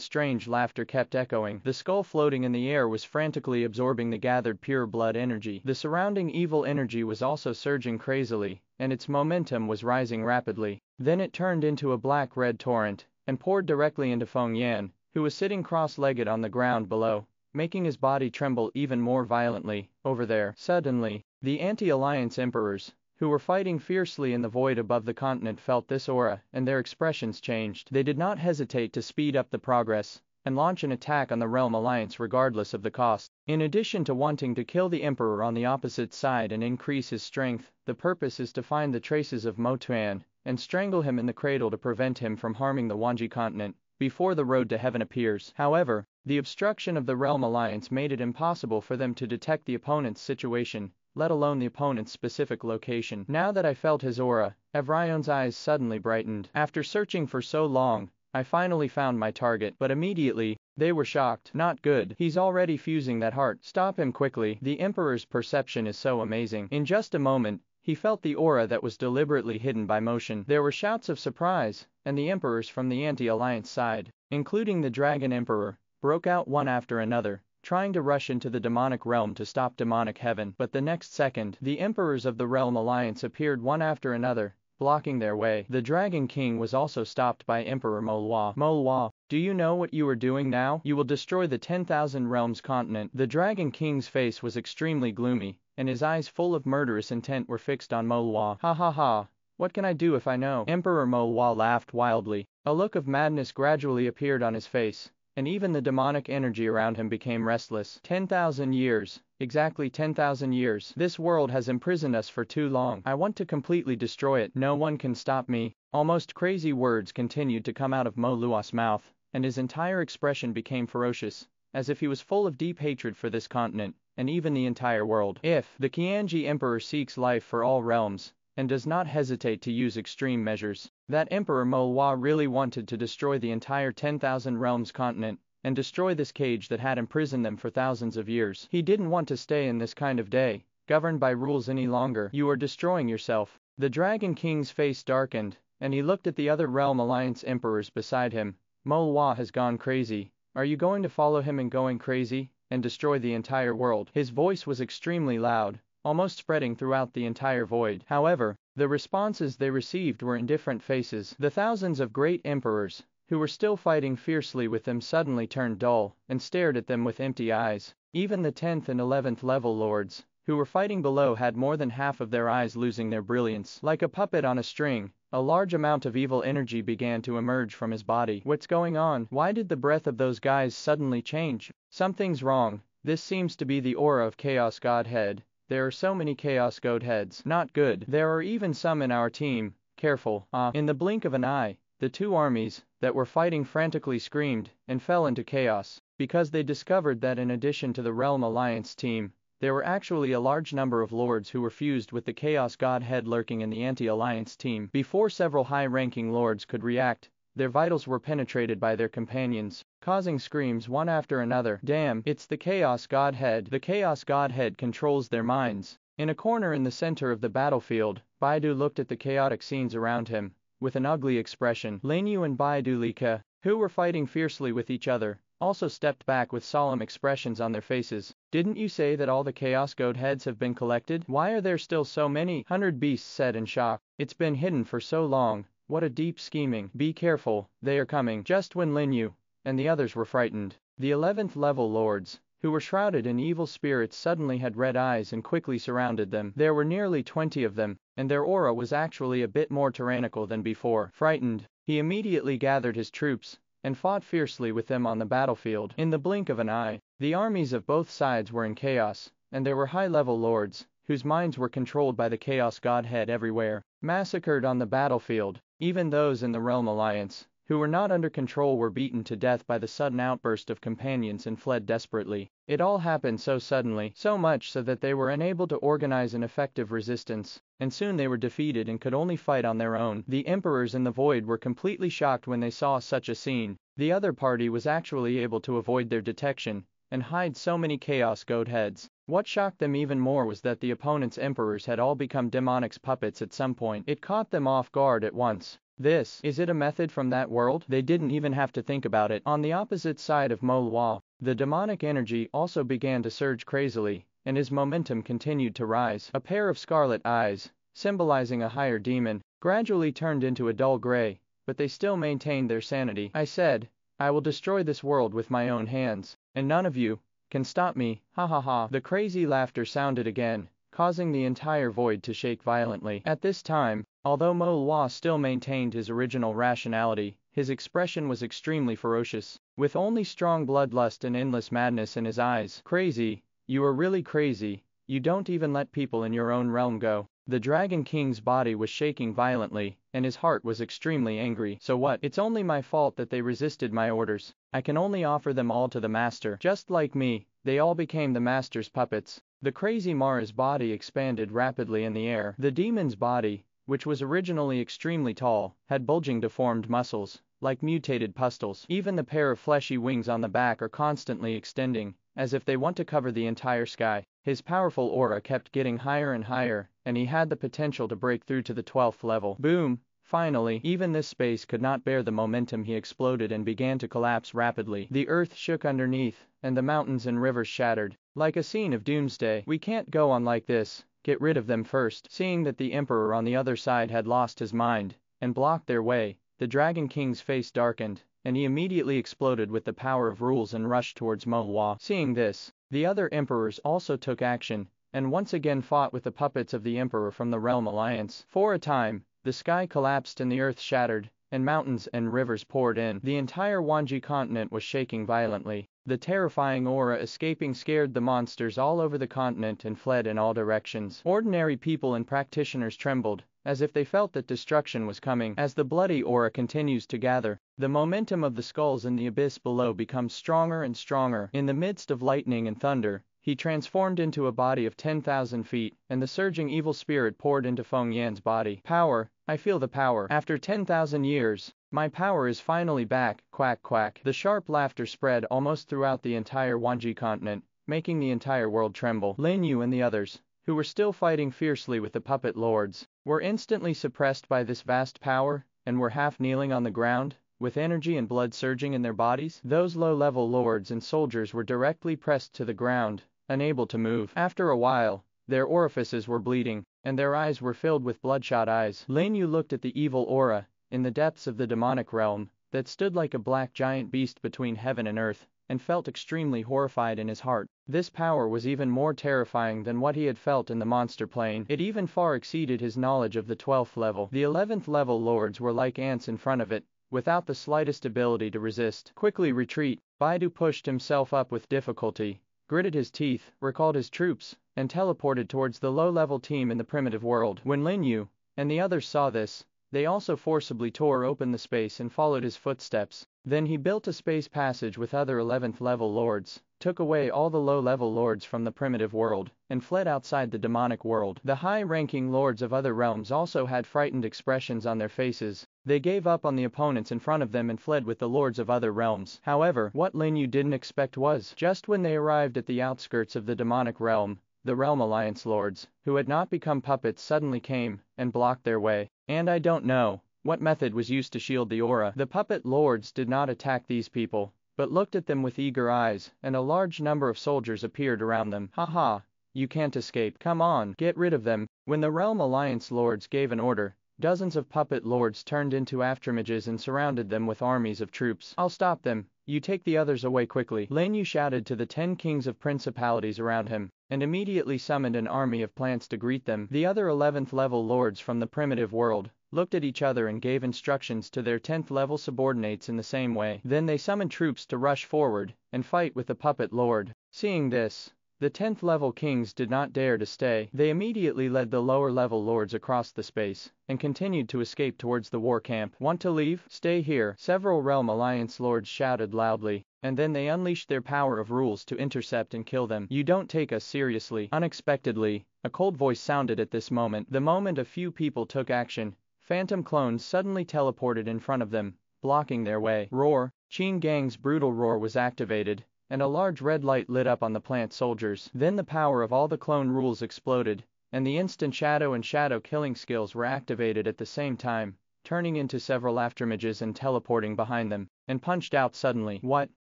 strange laughter kept echoing. The skull floating in the air was frantically absorbing the gathered pure blood energy. The surrounding evil energy was also surging crazily, and its momentum was rising rapidly. Then it turned into a black-red torrent, and poured directly into Feng Yan, who was sitting cross-legged on the ground below, making his body tremble even more violently. Over there, suddenly, the anti-alliance emperors, who were fighting fiercely in the void above the continent, felt this aura, and their expressions changed. They did not hesitate to speed up the progress, and launch an attack on the Realm Alliance regardless of the cost. In addition to wanting to kill the Emperor on the opposite side and increase his strength, the purpose is to find the traces of Mo Tuan, and strangle him in the cradle to prevent him from harming the Wanji continent, before the road to heaven appears. However, the obstruction of the Realm Alliance made it impossible for them to detect the opponent's situation, let alone the opponent's specific location. Now that I felt his aura, Evrion's eyes suddenly brightened. After searching for so long, I finally found my target, but immediately, they were shocked. Not good. He's already fusing that heart. Stop him quickly. The Emperor's perception is so amazing. In just a moment, he felt the aura that was deliberately hidden by motion. There were shouts of surprise, and the Emperors from the anti-alliance side, including the Dragon Emperor, broke out one after another, trying to rush into the demonic realm to stop demonic heaven. But the next second, the Emperors of the Realm Alliance appeared one after another, blocking their way. The Dragon King was also stopped by Emperor Manhwa. Manhwa, do you know what you are doing now? You will destroy the 10,000 Realms continent. The Dragon King's face was extremely gloomy, and his eyes full of murderous intent were fixed on Manhwa. Ha ha ha. What can I do if I know? Emperor Manhwa laughed wildly. A look of madness gradually appeared on his face, and even the demonic energy around him became restless. 10,000 years. Exactly 10,000 years. This world has imprisoned us for too long. I want to completely destroy it. No one can stop me. Almost crazy words continued to come out of Mo Lua's mouth, and his entire expression became ferocious, as if he was full of deep hatred for this continent, and even the entire world. If the Qianji Emperor seeks life for all realms, and does not hesitate to use extreme measures, that Emperor Manhwa really wanted to destroy the entire 10,000 Realms continent, and destroy this cage that had imprisoned them for thousands of years. He didn't want to stay in this kind of day, governed by rules any longer. You are destroying yourself. The Dragon King's face darkened, and he looked at the other Realm Alliance Emperors beside him. Manhwa has gone crazy. Are you going to follow him in going crazy, and destroy the entire world? His voice was extremely loud, almost spreading throughout the entire void. However, the responses they received were in different faces. The thousands of great emperors, who were still fighting fiercely with them, suddenly turned dull, and stared at them with empty eyes. Even the 10th and 11th level lords, who were fighting below, had more than half of their eyes losing their brilliance. Like a puppet on a string, a large amount of evil energy began to emerge from his body. What's going on? Why did the breath of those guys suddenly change? Something's wrong. This seems to be the aura of Chaos Godhead. There are so many Chaos Godheads. Not good. There are even some in our team. Careful. In the blink of an eye, the two armies that were fighting frantically screamed and fell into chaos, because they discovered that in addition to the Realm Alliance team, there were actually a large number of lords who were fused with the Chaos Godhead lurking in the anti-alliance team. Before several high-ranking lords could react, their vitals were penetrated by their companions, causing screams one after another. Damn, it's the Chaos Godhead. The Chaos Godhead controls their minds. In a corner in the center of the battlefield, Baidu looked at the chaotic scenes around him, with an ugly expression. Lin You and Baidu Lika, who were fighting fiercely with each other, also stepped back with solemn expressions on their faces. Didn't you say that all the Chaos Godheads have been collected? Why are there still so many? 100 Beasts said in shock. It's been hidden for so long. What a deep scheming. Be careful, they are coming. Just when Lin You and the others were frightened, the 11th level lords, who were shrouded in evil spirits, suddenly had red eyes and quickly surrounded them. There were nearly 20 of them, and their aura was actually a bit more tyrannical than before. Frightened, he immediately gathered his troops, and fought fiercely with them on the battlefield. In the blink of an eye, the armies of both sides were in chaos, and there were high-level lords, whose minds were controlled by the Chaos Godhead everywhere, massacred on the battlefield. Even those in the Realm Alliance, who were not under control, were beaten to death by the sudden outburst of companions and fled desperately. It all happened so suddenly, so much so that they were unable to organize an effective resistance, and soon they were defeated and could only fight on their own. The emperors in the void were completely shocked when they saw such a scene. The other party was actually able to avoid their detection and hide so many Chaos Goat heads. What shocked them even more was that the opponent's emperors had all become demonic's puppets at some point. It caught them off guard at once. Is it a method from that world? They didn't even have to think about it. On the opposite side of Manhwa, the demonic energy also began to surge crazily, and his momentum continued to rise. A pair of scarlet eyes, symbolizing a higher demon, gradually turned into a dull gray, but they still maintained their sanity. I said, I will destroy this world with my own hands, and none of you can stop me, ha ha ha. The crazy laughter sounded again, causing the entire void to shake violently. At this time, although Manhwa still maintained his original rationality, his expression was extremely ferocious, with only strong bloodlust and endless madness in his eyes. Crazy, you are really crazy, you don't even let people in your own realm go. The Dragon King's body was shaking violently, and his heart was extremely angry. So what? It's only my fault that they resisted my orders. I can only offer them all to the master. Just like me, they all became the master's puppets. The crazy Mara's body expanded rapidly in the air. The demon's body, which was originally extremely tall, had bulging deformed muscles, like mutated pustules. Even the pair of fleshy wings on the back are constantly extending, as if they want to cover the entire sky. His powerful aura kept getting higher and higher, and he had the potential to break through to the 12th level. Boom! Finally, even this space could not bear the momentum. He exploded and began to collapse rapidly. The earth shook underneath, and the mountains and rivers shattered, like a scene of doomsday. We can't go on like this. Get rid of them first. Seeing that the emperor on the other side had lost his mind and blocked their way, the Dragon King's face darkened, and he immediately exploded with the power of rules and rushed towards Manhwa. Seeing this, the other emperors also took action, and once again fought with the puppets of the emperor from the Realm Alliance. For a time, the sky collapsed and the earth shattered, and mountains and rivers poured in. The entire Wanji continent was shaking violently. The terrifying aura escaping scared the monsters all over the continent and fled in all directions. Ordinary people and practitioners trembled, as if they felt that destruction was coming. As the bloody aura continues to gather, the momentum of the skulls in the abyss below becomes stronger and stronger. In the midst of lightning and thunder, he transformed into a body of 10,000 feet, and the surging evil spirit poured into Feng Yan's body. Power, I feel the power. After 10,000 years, my power is finally back, quack quack. The sharp laughter spread almost throughout the entire Wanji continent, making the entire world tremble. Lin You and the others, who were still fighting fiercely with the puppet lords, were instantly suppressed by this vast power, and were half kneeling on the ground, with energy and blood surging in their bodies. Those low-level lords and soldiers were directly pressed to the ground, unable to move. After a while, their orifices were bleeding, and their eyes were filled with bloodshot eyes. Lin You looked at the evil aura, in the depths of the demonic realm, that stood like a black giant beast between heaven and earth, and felt extremely horrified in his heart. This power was even more terrifying than what he had felt in the monster plane. It even far exceeded his knowledge of the 12th level. The 11th level lords were like ants in front of it, without the slightest ability to resist. Quickly retreat. Baidu pushed himself up with difficulty, gritted his teeth, recalled his troops, and teleported towards the low-level team in the primitive world. When Lin You and the others saw this, they also forcibly tore open the space and followed his footsteps. Then he built a space passage with other 11th level lords, took away all the low-level lords from the primitive world, and fled outside the demonic world. The high-ranking lords of other realms also had frightened expressions on their faces. They gave up on the opponents in front of them and fled with the lords of other realms. However, what Lin You didn't expect was, just when they arrived at the outskirts of the demonic realm, the Realm Alliance lords, who had not become puppets, suddenly came and blocked their way. And I don't know what method was used to shield the aura. The puppet lords did not attack these people, but looked at them with eager eyes, and a large number of soldiers appeared around them. Haha, you can't escape. Come on, get rid of them. When the Realm Alliance lords gave an order, Dozens of puppet lords turned into afterimages and surrounded them with armies of troops. "I'll stop them. You take the others away quickly," Lin You shouted to the 10 kings of principalities around him, and immediately summoned an army of plants to greet them. The other 11th level lords from the primitive world looked at each other and gave instructions to their 10th level subordinates in the same way. Then they summoned troops to rush forward and fight with the puppet lord. Seeing this, the 10th level kings did not dare to stay. They immediately led the lower level lords across the space and continued to escape towards the war camp. "Want to leave? Stay here," several Realm Alliance lords shouted loudly, and then they unleashed their power of rules to intercept and kill them. "You don't take us seriously." Unexpectedly, a cold voice sounded at this moment. The moment a few people took action, phantom clones suddenly teleported in front of them, blocking their way. Roar! Qin Gang's brutal roar was activated, and a large red light lit up on the plant soldiers. Then the power of all the clone rules exploded, and the instant shadow and shadow killing skills were activated at the same time, turning into several afterimages and teleporting behind them, and punched out suddenly. "What?"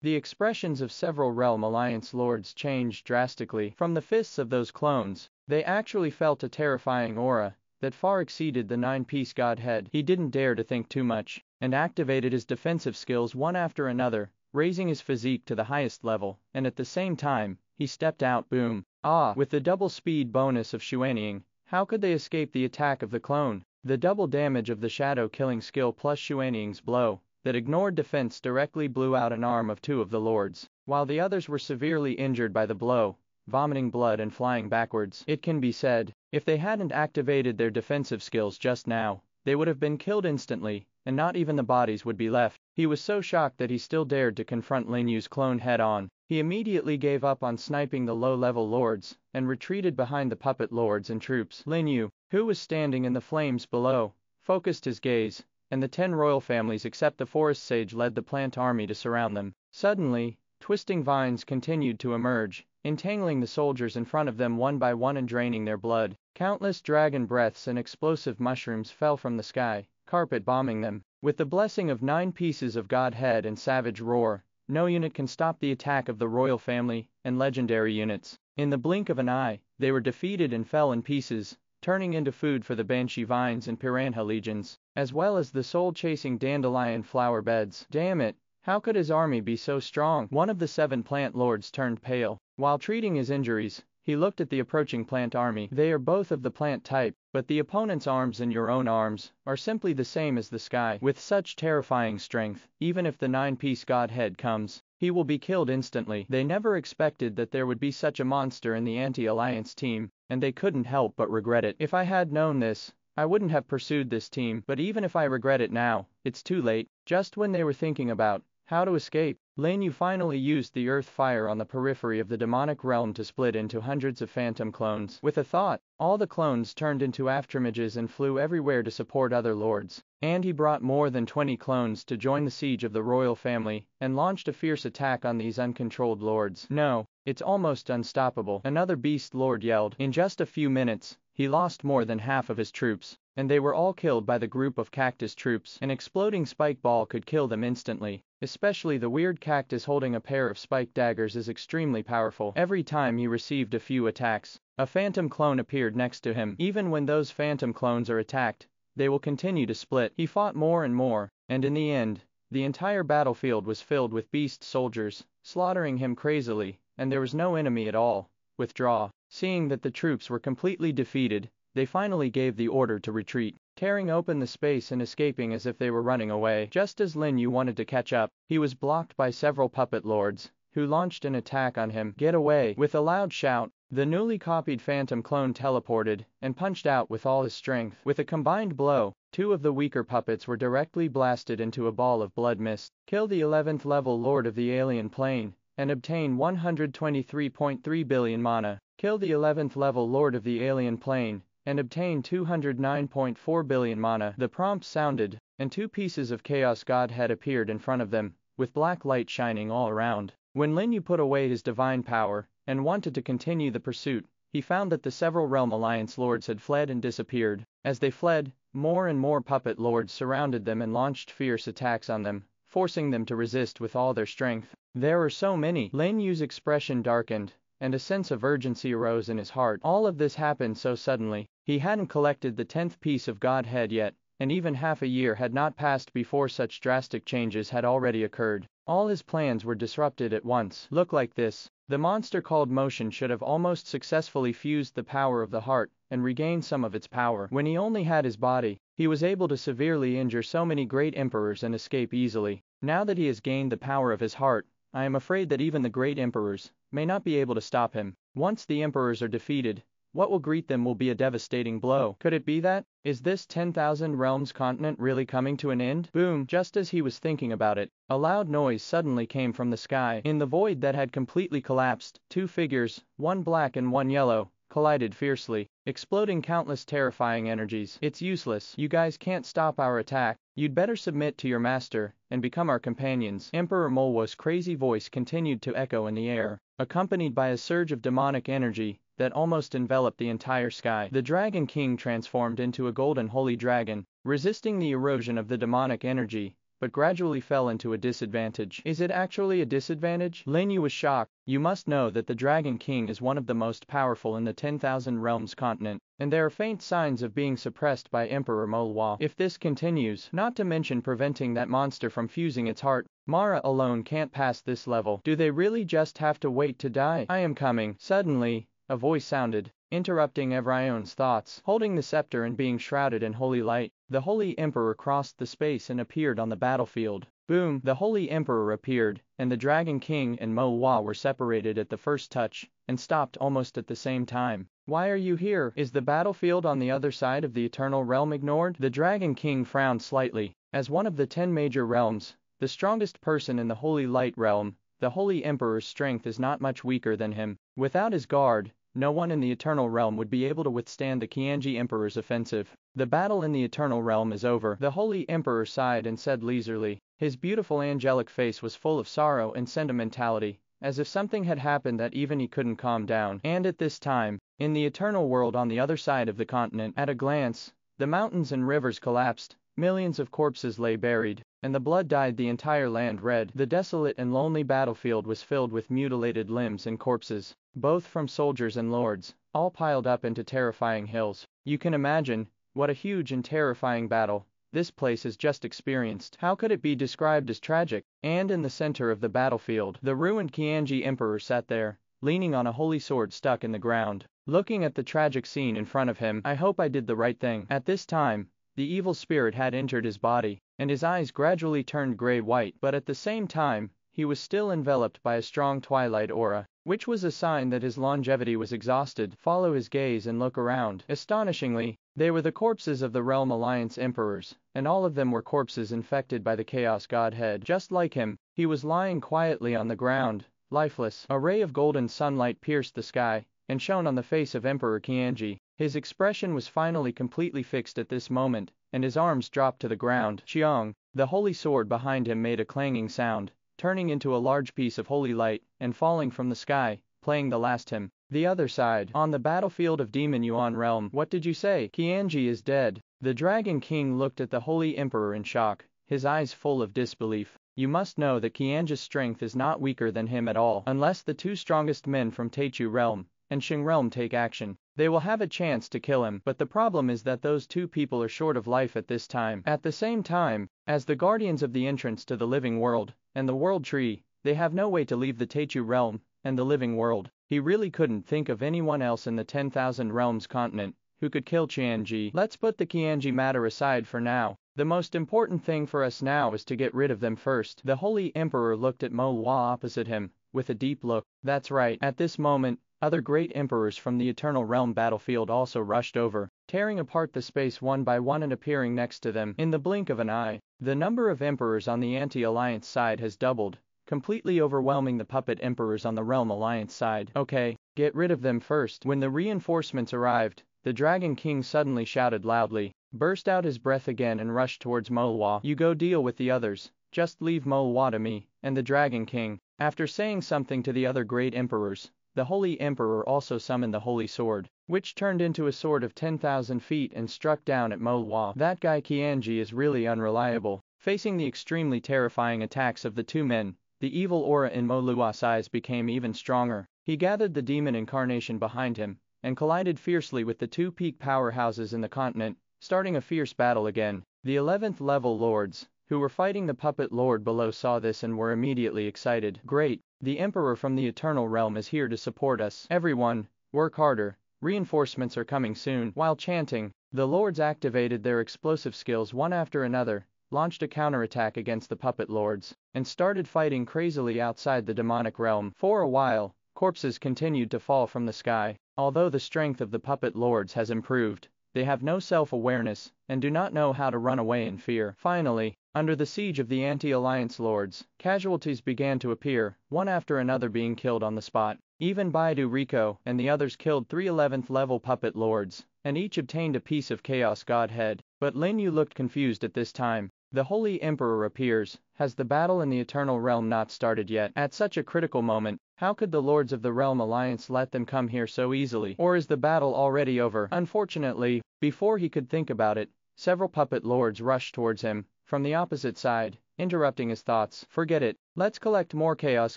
The expressions of several Realm Alliance lords changed drastically. From the fists of those clones, they actually felt a terrifying aura that far exceeded the 9-piece godhead. He didn't dare to think too much, and activated his defensive skills one after another, raising his physique to the highest level, and at the same time, he stepped out. Boom! Ah! With the double speed bonus of Xuanying, how could they escape the attack of the clone? The double damage of the shadow killing skill plus Xuanying's blow that ignored defense directly blew out an arm of 2 of the lords, while the others were severely injured by the blow, vomiting blood and flying backwards. It can be said, if they hadn't activated their defensive skills just now, they would have been killed instantly, and not even the bodies would be left. He was so shocked that he still dared to confront Lin Yu's clone head-on. He immediately gave up on sniping the low-level lords, and retreated behind the puppet lords and troops. Lin Yu, who was standing in the flames below, focused his gaze, and the 10 royal families except the forest sage led the plant army to surround them. Suddenly, twisting vines continued to emerge, entangling the soldiers in front of them one by one and draining their blood. Countless dragon breaths and explosive mushrooms fell from the sky, carpet bombing them. With the blessing of 9 pieces of Godhead and Savage Roar, no unit can stop the attack of the royal family and legendary units. In the blink of an eye, they were defeated and fell in pieces, turning into food for the Banshee vines and Piranha legions, as well as the soul-chasing dandelion flower beds. Damn it, how could his army be so strong? One of the 7 plant lords turned pale. While treating his injuries, he looked at the approaching plant army. They are both of the plant type, but the opponent's arms and your own arms are simply the same as the sky. With such terrifying strength, even if the 9-piece godhead comes, he will be killed instantly. They never expected that there would be such a monster in the anti-alliance team, and they couldn't help but regret it. "If I had known this, I wouldn't have pursued this team, but even if I regret it now, it's too late." Just when they were thinking about how to escape, Lin You finally used the earth fire on the periphery of the demonic realm to split into hundreds of phantom clones. With a thought, all the clones turned into afterimages and flew everywhere to support other lords. And he brought more than 20 clones to join the siege of the royal family, and launched a fierce attack on these uncontrolled lords. "No, it's almost unstoppable," another beast lord yelled. In just a few minutes, he lost more than half of his troops, and they were all killed by the group of cactus troops. An exploding spike ball could kill them instantly. Especially the weird cactus holding a pair of spike daggers is extremely powerful. Every time he received a few attacks, a phantom clone appeared next to him. Even when those phantom clones are attacked, they will continue to split. He fought more and more, and in the end, the entire battlefield was filled with beast soldiers, slaughtering him crazily, and there was no enemy at all. Withdraw. Seeing that the troops were completely defeated, they finally gave the order to retreat, tearing open the space and escaping as if they were running away. Just as Lin You wanted to catch up, he was blocked by several puppet lords, who launched an attack on him. "Get away!" With a loud shout, the newly copied phantom clone teleported, and punched out with all his strength. With a combined blow, 2 of the weaker puppets were directly blasted into a ball of blood mist. Kill the 11th level lord of the alien plane, and obtain 123.3 billion mana. Kill the 11th level lord of the alien plane, and obtain 209.4 billion mana. The prompt sounded, and 2 pieces of Chaos Godhead appeared in front of them, with black light shining all around. When Lin You put away his divine power, and wanted to continue the pursuit, he found that the several Realm Alliance lords had fled and disappeared. As they fled, more and more puppet lords surrounded them and launched fierce attacks on them, forcing them to resist with all their strength. There were so many. Lin Yu's expression darkened, and a sense of urgency arose in his heart. All of this happened so suddenly. He hadn't collected the 10th piece of Godhead yet, and even half a year had not passed before such drastic changes had already occurred. All his plans were disrupted at once. Look like this. The monster called motion should have almost successfully fused the power of the heart and regained some of its power. When he only had his body, he was able to severely injure so many great emperors and escape easily. Now that he has gained the power of his heart, I am afraid that even the great emperors may not be able to stop him. Once the emperors are defeated, what will greet them will be a devastating blow. Could it be that? Is this 10,000 realms continent really coming to an end? Boom! Just as he was thinking about it, a loud noise suddenly came from the sky. In the void that had completely collapsed, two figures, one black and one yellow, collided fiercely, exploding countless terrifying energies. It's useless. You guys can't stop our attack. You'd better submit to your master and become our companions. Emperor Manhwa's crazy voice continued to echo in the air, accompanied by a surge of demonic energy that almost enveloped the entire sky. The Dragon King transformed into a golden holy dragon, resisting the erosion of the demonic energy, but gradually fell into a disadvantage. Is it actually a disadvantage? Lin You was shocked. You must know that the Dragon King is one of the most powerful in the 10,000 realms continent, and there are faint signs of being suppressed by Emperor Manhwa. If this continues, not to mention preventing that monster from fusing its heart, Mara alone can't pass this level. Do they really just have to wait to die? I am coming. Suddenly, a voice sounded, interrupting Evrion's thoughts. Holding the scepter and being shrouded in holy light, the Holy Emperor crossed the space and appeared on the battlefield. Boom! The Holy Emperor appeared, and the Dragon King and Manhwa were separated at the first touch, and stopped almost at the same time. Why are you here? Is the battlefield on the other side of the Eternal Realm ignored? The Dragon King frowned slightly. As one of the 10 major realms, the strongest person in the Holy Light Realm, the Holy Emperor's strength is not much weaker than him. Without his guard, no one in the Eternal Realm would be able to withstand the Qianji Emperor's offensive. The battle in the Eternal Realm is over. The Holy Emperor sighed and said leisurely. His beautiful angelic face was full of sorrow and sentimentality, as if something had happened that even he couldn't calm down. And at this time, in the Eternal World on the other side of the continent, at a glance, the mountains and rivers collapsed, millions of corpses lay buried, and the blood dyed the entire land red. The desolate and lonely battlefield was filled with mutilated limbs and corpses, both from soldiers and lords, all piled up into terrifying hills. You can imagine what a huge and terrifying battle this place has just experienced. How could it be described as tragic? And in the center of the battlefield, the ruined Qianji Emperor sat there, leaning on a holy sword stuck in the ground, looking at the tragic scene in front of him. I hope I did the right thing. At this time, the evil spirit had entered his body, and his eyes gradually turned gray-white, but at the same time, he was still enveloped by a strong twilight aura, which was a sign that his longevity was exhausted. Follow his gaze and look around. Astonishingly, they were the corpses of the Realm Alliance emperors, and all of them were corpses infected by the Chaos Godhead. Just like him, he was lying quietly on the ground, lifeless. A ray of golden sunlight pierced the sky, and shone on the face of Emperor Qianji. His expression was finally completely fixed at this moment, and his arms dropped to the ground. Xiong, the holy sword behind him made a clanging sound, turning into a large piece of holy light, and falling from the sky, playing the last hymn. The other side, on the battlefield of Demon Yuan Realm. What did you say? Qianji is dead. The Dragon King looked at the Holy Emperor in shock, his eyes full of disbelief. You must know that Qianji's strength is not weaker than him at all. Unless the two strongest men from Teichu Realm and Xing Realm take action, they will have a chance to kill him. But the problem is that those two people are short of life at this time. At the same time, as the guardians of the entrance to the living world and the world tree, they have no way to leave the Teichu Realm and the living world. He really couldn't think of anyone else in the 10,000 realms continent who could kill Qianji. Let's put the Qianji matter aside for now. The most important thing for us now is to get rid of them first. The Holy Emperor looked at Manhwa opposite him, with a deep look. That's right. At this moment, other great emperors from the Eternal Realm battlefield also rushed over, tearing apart the space one by one and appearing next to them. In the blink of an eye, the number of emperors on the anti-alliance side has doubled, completely overwhelming the puppet emperors on the Realm Alliance side. Okay, get rid of them first. When the reinforcements arrived, the Dragon King suddenly shouted loudly, burst out his breath again and rushed towards Manhwa. You go deal with the others, just leave Manhwa to me. And the Dragon King, after saying something to the other great emperors, the Holy Emperor also summoned the Holy Sword, which turned into a sword of 10,000 feet and struck down at Manhwa. That guy Qianji is really unreliable. Facing the extremely terrifying attacks of the two men, the evil aura in Manhwa's eyes became even stronger. He gathered the demon incarnation behind him, and collided fiercely with the two peak powerhouses in the continent, starting a fierce battle again. The 11th level lords, who were fighting the puppet lord below, saw this and were immediately excited. Great, the emperor from the eternal realm is here to support us. Everyone, work harder, reinforcements are coming soon. While chanting, the lords activated their explosive skills one after another, launched a counterattack against the puppet lords, and started fighting crazily outside the demonic realm. For a while, corpses continued to fall from the sky. Although the strength of the puppet lords has improved, they have no self-awareness, and do not know how to run away in fear. Finally, under the siege of the anti-alliance lords, casualties began to appear, one after another being killed on the spot. Even Baidu Riko and the others killed 3 11th level puppet lords, and each obtained a piece of Chaos Godhead. But Lin You looked confused at this time. The Holy Emperor appears. Has the battle in the Eternal Realm not started yet? At such a critical moment, how could the Lords of the Realm Alliance let them come here so easily? Or is the battle already over? Unfortunately, before he could think about it, several puppet lords rushed towards him, from the opposite side, interrupting his thoughts. Forget it, let's collect more Chaos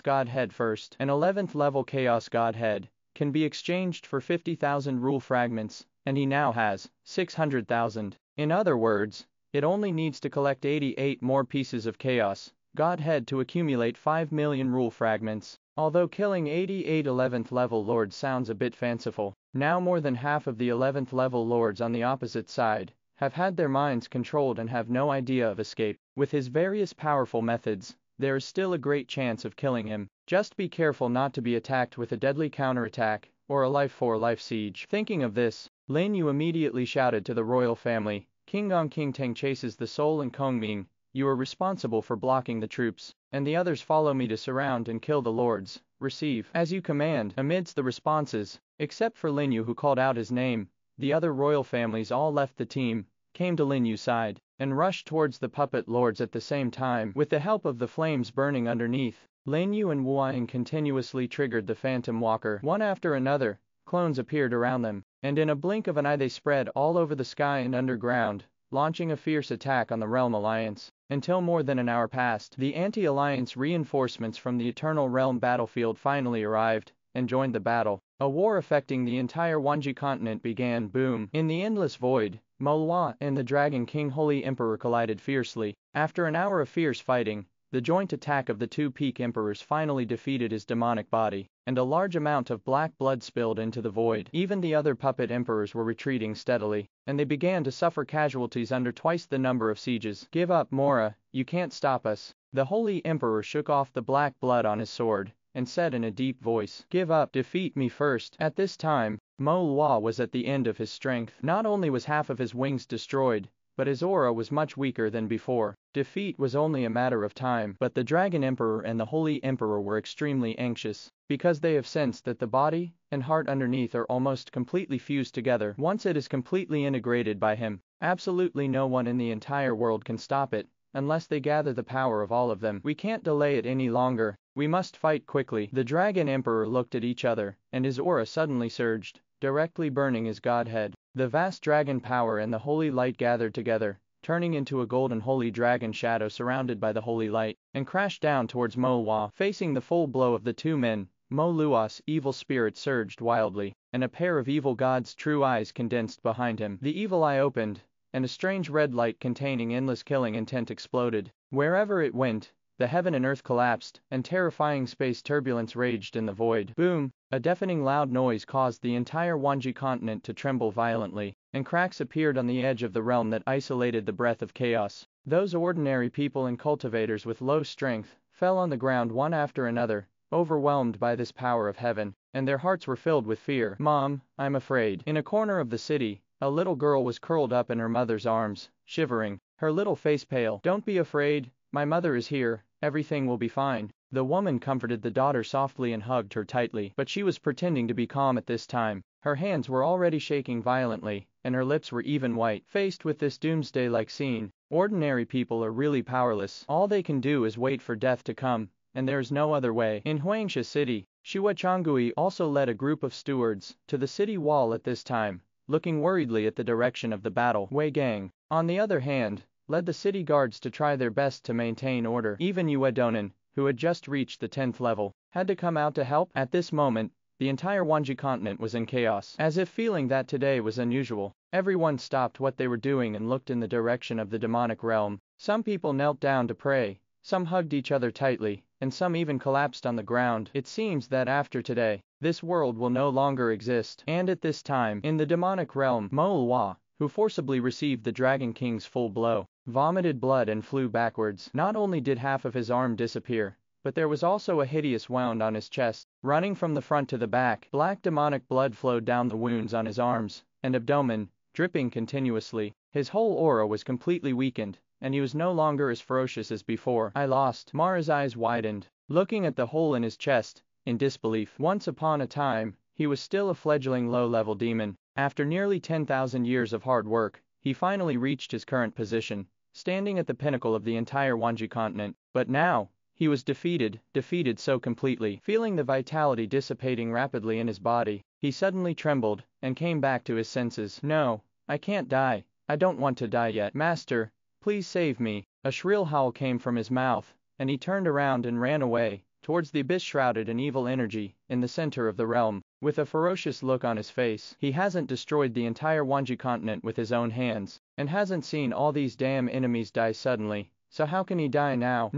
Godhead first. An 11th level Chaos Godhead can be exchanged for 50,000 rule fragments, and he now has 600,000. In other words, it only needs to collect 88 more pieces of Chaos Godhead to accumulate 5 million rule fragments. Although killing 88 11th level lords sounds a bit fanciful, now more than half of the 11th level lords on the opposite side have had their minds controlled and have no idea of escape. With his various powerful methods, there is still a great chance of killing him. Just be careful not to be attacked with a deadly counterattack, or a life-for-life siege. Thinking of this, Lin Yu immediately shouted to the royal family, King Gong King Teng chases the soul and Kongming, you are responsible for blocking the troops, and the others follow me to surround and kill the lords. Receive as you command. Amidst the responses, except for Lin Yu who called out his name, the other royal families all left the team, came to Lin Yu's side, and rushed towards the puppet lords at the same time. With the help of the flames burning underneath, Lin Yu and Wuan continuously triggered the Phantom Walker. One after another, clones appeared around them, and in a blink of an eye they spread all over the sky and underground, launching a fierce attack on the Realm Alliance. Until more than an hour passed, the anti-alliance reinforcements from the Eternal Realm battlefield finally arrived, and joined the battle. A war affecting the entire Wanji continent began. Boom! In the endless void, Manhwa and the Dragon King Holy Emperor collided fiercely. After an hour of fierce fighting, the joint attack of the two peak emperors finally defeated his demonic body, and a large amount of black blood spilled into the void. Even the other puppet emperors were retreating steadily, and they began to suffer casualties under twice the number of sieges. Give up, Mora, you can't stop us. The Holy Emperor shook off the black blood on his sword, and said in a deep voice, give up, defeat me first. At this time, Manhwa was at the end of his strength. Not only was half of his wings destroyed, but his aura was much weaker than before. Defeat was only a matter of time. But the Dragon Emperor and the Holy Emperor were extremely anxious, because they have sensed that the body and heart underneath are almost completely fused together. Once it is completely integrated by him, absolutely no one in the entire world can stop it, unless they gather the power of all of them. We can't delay it any longer, we must fight quickly. The Dragon Emperor looked at each other, and his aura suddenly surged, directly burning his godhead. The vast dragon power and the holy light gathered together, turning into a golden holy dragon shadow surrounded by the holy light, and crashed down towards Manhwa. Facing the full blow of the two men, Manhwa's evil spirit surged wildly, and a pair of evil god's true eyes condensed behind him. The evil eye opened, and a strange red light containing endless killing intent exploded. Wherever it went, the heaven and earth collapsed, and terrifying space turbulence raged in the void. Boom! A deafening loud noise caused the entire Wanji continent to tremble violently, and cracks appeared on the edge of the realm that isolated the breath of chaos. Those ordinary people and cultivators with low strength fell on the ground one after another, overwhelmed by this power of heaven, and their hearts were filled with fear. Mom, I'm afraid. In a corner of the city, a little girl was curled up in her mother's arms, shivering, her little face pale. Don't be afraid, my mother is here, everything will be fine. The woman comforted the daughter softly and hugged her tightly, but she was pretending to be calm at this time. Her hands were already shaking violently, and her lips were even white. Faced with this doomsday-like scene, ordinary people are really powerless. All they can do is wait for death to come, and there is no other way. In Huangsha City, Shua Changgui also led a group of stewards to the city wall at this time, looking worriedly at the direction of the battle. Wei Gang, on the other hand, led the city guards to try their best to maintain order. Even Yue Donan, who had just reached the 10th level, had to come out to help. At this moment, the entire Wanji continent was in chaos. As if feeling that today was unusual, everyone stopped what they were doing and looked in the direction of the demonic realm. Some people knelt down to pray, some hugged each other tightly, and some even collapsed on the ground. It seems that after today, this world will no longer exist. And at this time, in the demonic realm, Manhwa, who forcibly received the Dragon King's full blow, vomited blood and flew backwards. Not only did half of his arm disappear, but there was also a hideous wound on his chest. Running from the front to the back, black demonic blood flowed down the wounds on his arms and abdomen, dripping continuously. His whole aura was completely weakened, and he was no longer as ferocious as before. I lost. Mara's eyes widened, looking at the hole in his chest, in disbelief. Once upon a time, he was still a fledgling low-level demon. After nearly 10,000 years of hard work, he finally reached his current position, standing at the pinnacle of the entire Wanji continent. But now, he was defeated so completely. Feeling the vitality dissipating rapidly in his body, he suddenly trembled, and came back to his senses. No, I can't die. I don't want to die yet. Master, please save me. A shrill howl came from his mouth, and he turned around and ran away, towards the abyss shrouded in evil energy, in the center of the realm. With a ferocious look on his face, he hasn't destroyed the entire Wanji continent with his own hands, and hasn't seen all these damn enemies die suddenly, so how can he die now?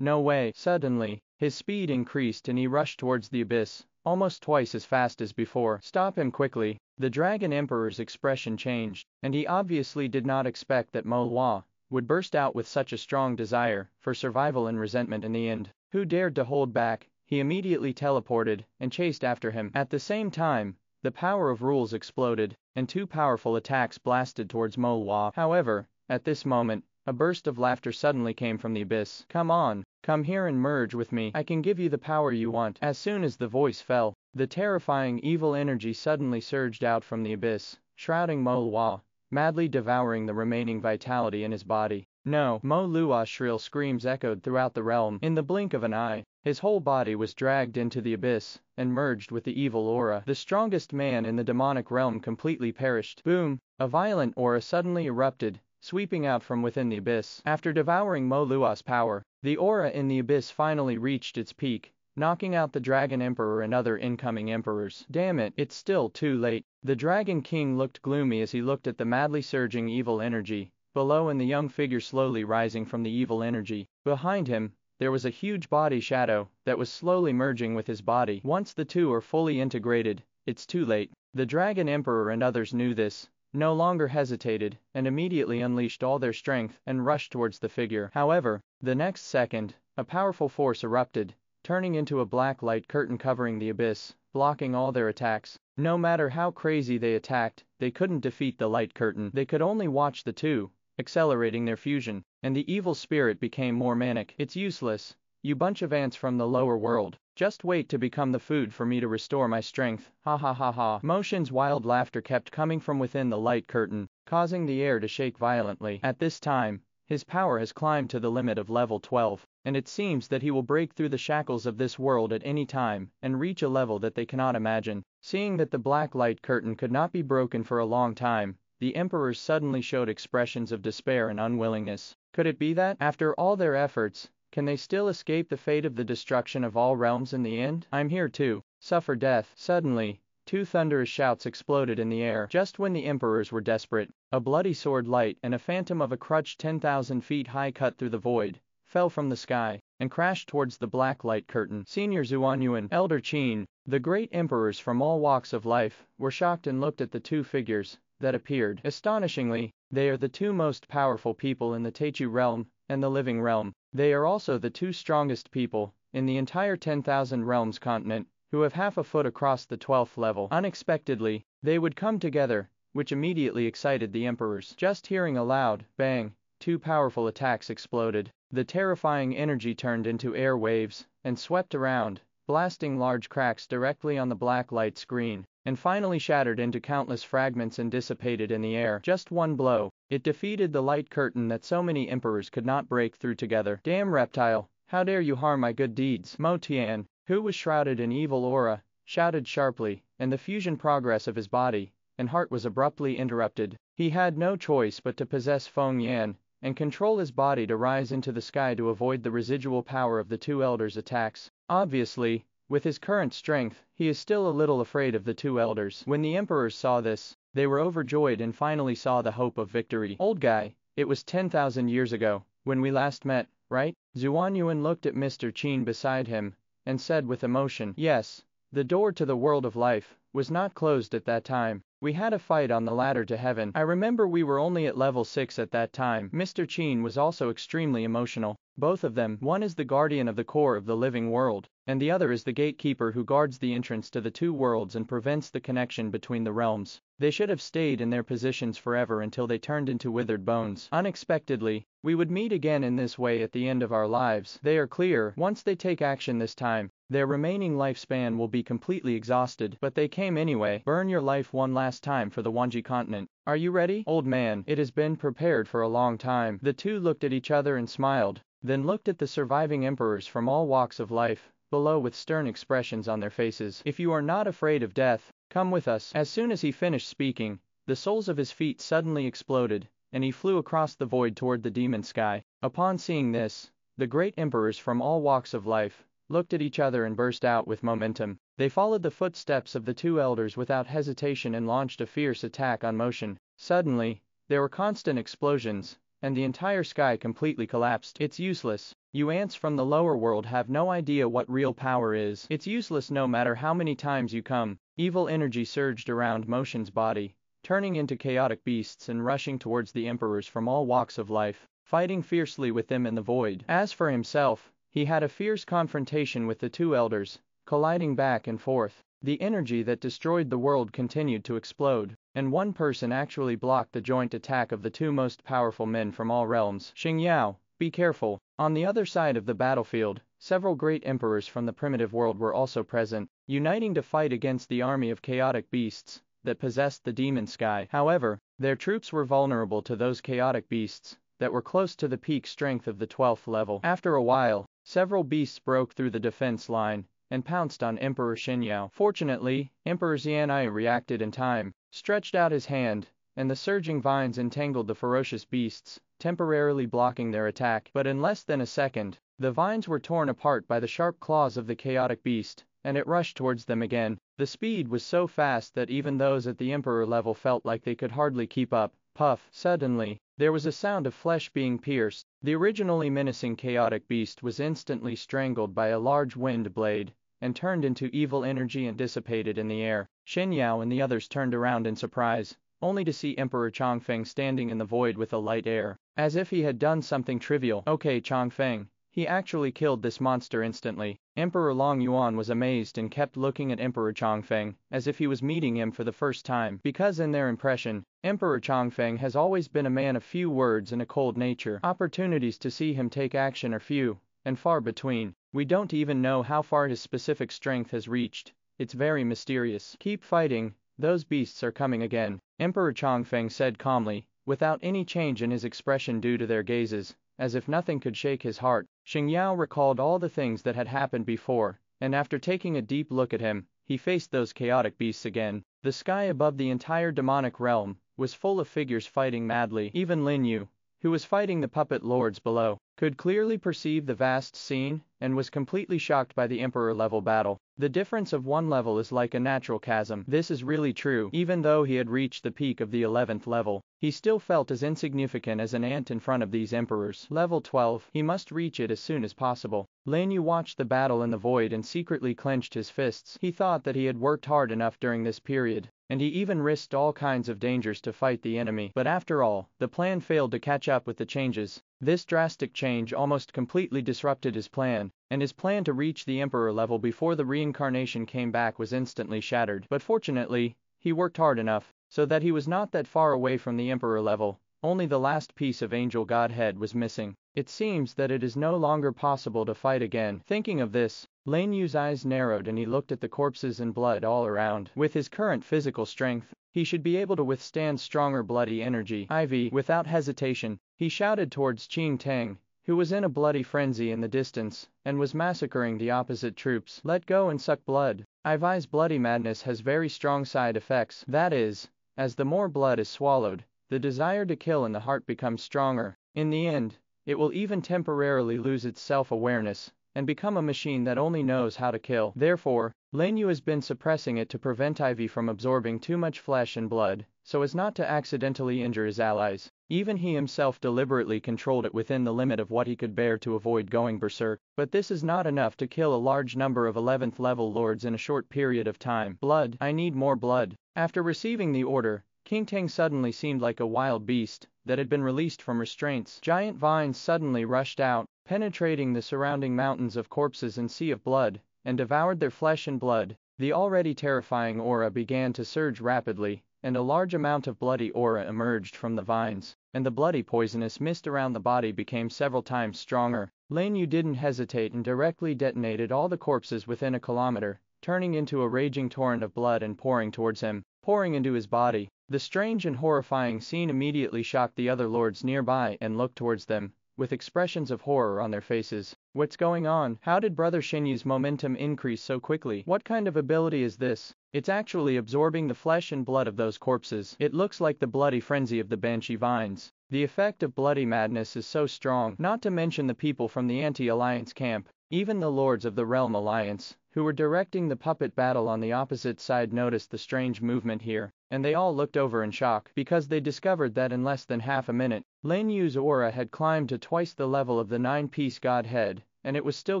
No way. Suddenly, his speed increased and he rushed towards the abyss, almost twice as fast as before. Stop him quickly. The Dragon Emperor's expression changed, and he obviously did not expect that Manhwa would burst out with such a strong desire for survival and resentment in the end. Who dared to hold back? He immediately teleported and chased after him. At the same time, the power of rules exploded, and two powerful attacks blasted towards Manhwa. However, at this moment, a burst of laughter suddenly came from the abyss. Come on, come here and merge with me. I can give you the power you want. As soon as the voice fell, the terrifying evil energy suddenly surged out from the abyss, shrouding Manhwa, madly devouring the remaining vitality in his body. No! Manhwa's shrill screams echoed throughout the realm. In the blink of an eye, his whole body was dragged into the abyss, and merged with the evil aura. The strongest man in the demonic realm completely perished. Boom! A violent aura suddenly erupted, sweeping out from within the abyss. After devouring Manhwa's power, the aura in the abyss finally reached its peak, knocking out the Dragon Emperor and other incoming emperors. Damn it, it's still too late. The Dragon King looked gloomy as he looked at the madly surging evil energy below and the young figure slowly rising from the evil energy. Behind him, there was a huge body shadow that was slowly merging with his body. Once the two are fully integrated, it's too late. The Dragon Emperor and others knew this, no longer hesitated, and immediately unleashed all their strength and rushed towards the figure. However, the next second, a powerful force erupted, turning into a black light curtain covering the abyss, blocking all their attacks. No matter how crazy they attacked, they couldn't defeat the light curtain. They could only watch the two, accelerating their fusion, and the evil spirit became more manic. It's useless, you bunch of ants from the lower world. Just wait to become the food for me to restore my strength. Ha ha ha ha. Motion's wild laughter kept coming from within the light curtain, causing the air to shake violently. At this time, his power has climbed to the limit of level 12, and it seems that he will break through the shackles of this world at any time and reach a level that they cannot imagine. Seeing that the black light curtain could not be broken for a long time, the emperors suddenly showed expressions of despair and unwillingness. Could it be that, after all their efforts, can they still escape the fate of the destruction of all realms in the end? I'm here to suffer death. Suddenly, two thunderous shouts exploded in the air. Just when the emperors were desperate, a bloody sword light and a phantom of a crutch 10,000 feet high cut through the void, fell from the sky, and crashed towards the black light curtain. Senior Zuanyuan, Elder Qin, the great emperors from all walks of life, were shocked and looked at the two figures that appeared. Astonishingly, they are the two most powerful people in the Teichu realm and the living realm. They are also the two strongest people in the entire 10,000 realms continent, who have half a foot across the 12th level. Unexpectedly, they would come together, which immediately excited the emperors. Just hearing a loud bang, two powerful attacks exploded. The terrifying energy turned into air waves and swept around, blasting large cracks directly on the black light screen, and finally shattered into countless fragments and dissipated in the air. Just one blow, it defeated the light curtain that so many emperors could not break through together. Damn reptile, how dare you harm my good deeds? Mo Tian, who was shrouded in evil aura, shouted sharply, and the fusion progress of his body and heart was abruptly interrupted. He had no choice but to possess Feng Yan and control his body to rise into the sky to avoid the residual power of the two elders' attacks. Obviously, with his current strength, he is still a little afraid of the two elders. When the emperors saw this, they were overjoyed and finally saw the hope of victory. Old guy, it was 10,000 years ago, when we last met, right? Yuan looked at Mr. Qin beside him, and said with emotion, yes, the door to the world of life was not closed at that time. We had a fight on the ladder to heaven. I remember we were only at level 6 at that time. Mr. Qin was also extremely emotional. Both of them, one is the guardian of the core of the living world, and the other is the gatekeeper who guards the entrance to the two worlds and prevents the connection between the realms. They should have stayed in their positions forever until they turned into withered bones. Unexpectedly, we would meet again in this way at the end of our lives. They are clear. Once they take action this time, their remaining lifespan will be completely exhausted, but they came anyway. Burn your life one last time for the Wanji continent. Are you ready? Old man, it has been prepared for a long time. The two looked at each other and smiled, then looked at the surviving emperors from all walks of life below with stern expressions on their faces. If you are not afraid of death, come with us. As soon as he finished speaking, the soles of his feet suddenly exploded, and he flew across the void toward the demon sky. Upon seeing this, the great emperors from all walks of life looked at each other and burst out with momentum. They followed the footsteps of the two elders without hesitation and launched a fierce attack on motion. Suddenly, there were constant explosions, and the entire sky completely collapsed. It's useless. You ants from the lower world have no idea what real power is. It's useless no matter how many times you come. Evil energy surged around Motion's body, turning into chaotic beasts and rushing towards the emperors from all walks of life, fighting fiercely with them in the void. As for himself, he had a fierce confrontation with the two elders, colliding back and forth. The energy that destroyed the world continued to explode, and one person actually blocked the joint attack of the two most powerful men from all realms. Xingyao, be careful. On the other side of the battlefield, several great emperors from the primitive world were also present, uniting to fight against the army of chaotic beasts that possessed the demon sky. However, their troops were vulnerable to those chaotic beasts that were close to the peak strength of the 12th level. After a while, several beasts broke through the defense line and pounced on Emperor Xinyao. Fortunately, Emperor Xianai reacted in time, stretched out his hand, and the surging vines entangled the ferocious beasts, temporarily blocking their attack. But in less than a second, the vines were torn apart by the sharp claws of the chaotic beast, and it rushed towards them again. The speed was so fast that even those at the Emperor level felt like they could hardly keep up. Puff! Suddenly, there was a sound of flesh being pierced. The originally menacing chaotic beast was instantly strangled by a large wind blade, and turned into evil energy and dissipated in the air. Xinyao and the others turned around in surprise, only to see Emperor Changfeng standing in the void with a light air, as if he had done something trivial. Okay, Changfeng, he actually killed this monster instantly. Emperor Long Yuan was amazed and kept looking at Emperor Changfeng, as if he was meeting him for the first time, because in their impression, Emperor Changfeng has always been a man of few words and a cold nature. Opportunities to see him take action are few and far between. We don't even know how far his specific strength has reached. It's very mysterious. Keep fighting, those beasts are coming again, Emperor Changfeng said calmly, without any change in his expression due to their gazes, as if nothing could shake his heart. Xingyao recalled all the things that had happened before, and after taking a deep look at him, he faced those chaotic beasts again. The sky above the entire demonic realm was full of figures fighting madly. Even Lin You, who was fighting the puppet lords below, could clearly perceive the vast scene, and was completely shocked by the Emperor-level battle. The difference of one level is like a natural chasm. This is really true. Even though he had reached the peak of the 11th level, he still felt as insignificant as an ant in front of these emperors. Level 12, he must reach it as soon as possible. Lin You watched the battle in the void and secretly clenched his fists. He thought that he had worked hard enough during this period, and he even risked all kinds of dangers to fight the enemy. But after all, the plan failed to catch up with the changes. This drastic change almost completely disrupted his plan, and his plan to reach the Emperor level before the reincarnation came back was instantly shattered. But fortunately, he worked hard enough, so that he was not that far away from the Emperor level. Only the last piece of Angel Godhead was missing. It seems that it is no longer possible to fight again. Thinking of this, Lin Yu's eyes narrowed and he looked at the corpses and blood all around. With his current physical strength, he should be able to withstand stronger bloody energy. Without hesitation, he shouted towards Qing Tang, who was in a bloody frenzy in the distance, and was massacring the opposite troops. Let go and suck blood. IV's bloody madness has very strong side effects. That is, as the more blood is swallowed, the desire to kill in the heart becomes stronger. In the end, it will even temporarily lose its self-awareness and become a machine that only knows how to kill. Therefore, Lin You has been suppressing it to prevent Ivy from absorbing too much flesh and blood, so as not to accidentally injure his allies. Even he himself deliberately controlled it within the limit of what he could bear to avoid going berserk. But this is not enough to kill a large number of 11th level lords in a short period of time. Blood, I need more blood. After receiving the order, King Tang suddenly seemed like a wild beast that had been released from restraints. Giant vines suddenly rushed out, penetrating the surrounding mountains of corpses and sea of blood, and devoured their flesh and blood. The already terrifying aura began to surge rapidly, and a large amount of bloody aura emerged from the vines, and the bloody poisonous mist around the body became several times stronger. Lin You didn't hesitate and directly detonated all the corpses within a kilometer, turning into a raging torrent of blood and pouring towards him, pouring into his body. The strange and horrifying scene immediately shocked the other lords nearby and looked towards them, with expressions of horror on their faces. What's going on? How did Brother Shinyu's momentum increase so quickly? What kind of ability is this? It's actually absorbing the flesh and blood of those corpses. It looks like the bloody frenzy of the Banshee vines. The effect of bloody madness is so strong, not to mention the people from the anti-alliance camp. Even the lords of the Realm Alliance, who were directing the puppet battle on the opposite side, noticed the strange movement here, and they all looked over in shock because they discovered that in less than half a minute, Lin Yu's aura had climbed to twice the level of the 9-piece godhead, and it was still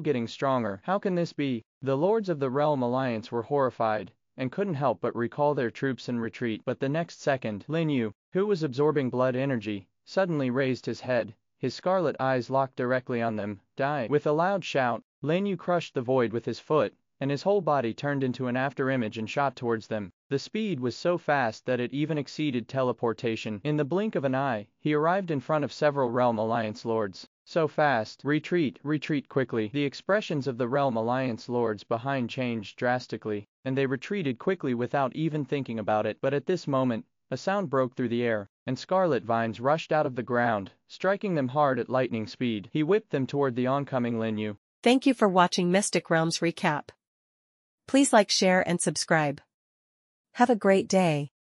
getting stronger. How can this be? The lords of the Realm Alliance were horrified and couldn't help but recall their troops and retreat. But the next second, Lin Yu, who was absorbing blood energy, suddenly raised his head. His scarlet eyes locked directly on them. Die! With a loud shout, Lin Yu crushed the void with his foot, and his whole body turned into an afterimage and shot towards them. The speed was so fast that it even exceeded teleportation. In the blink of an eye, he arrived in front of several Realm Alliance lords. So fast! Retreat! Retreat quickly! The expressions of the Realm Alliance lords behind changed drastically, and they retreated quickly without even thinking about it. But at this moment, a sound broke through the air, and scarlet vines rushed out of the ground, striking them hard at lightning speed. He whipped them toward the oncoming Lin Yu. Thank you for watching Mystic Realms Recap. Please like, share and subscribe. Have a great day.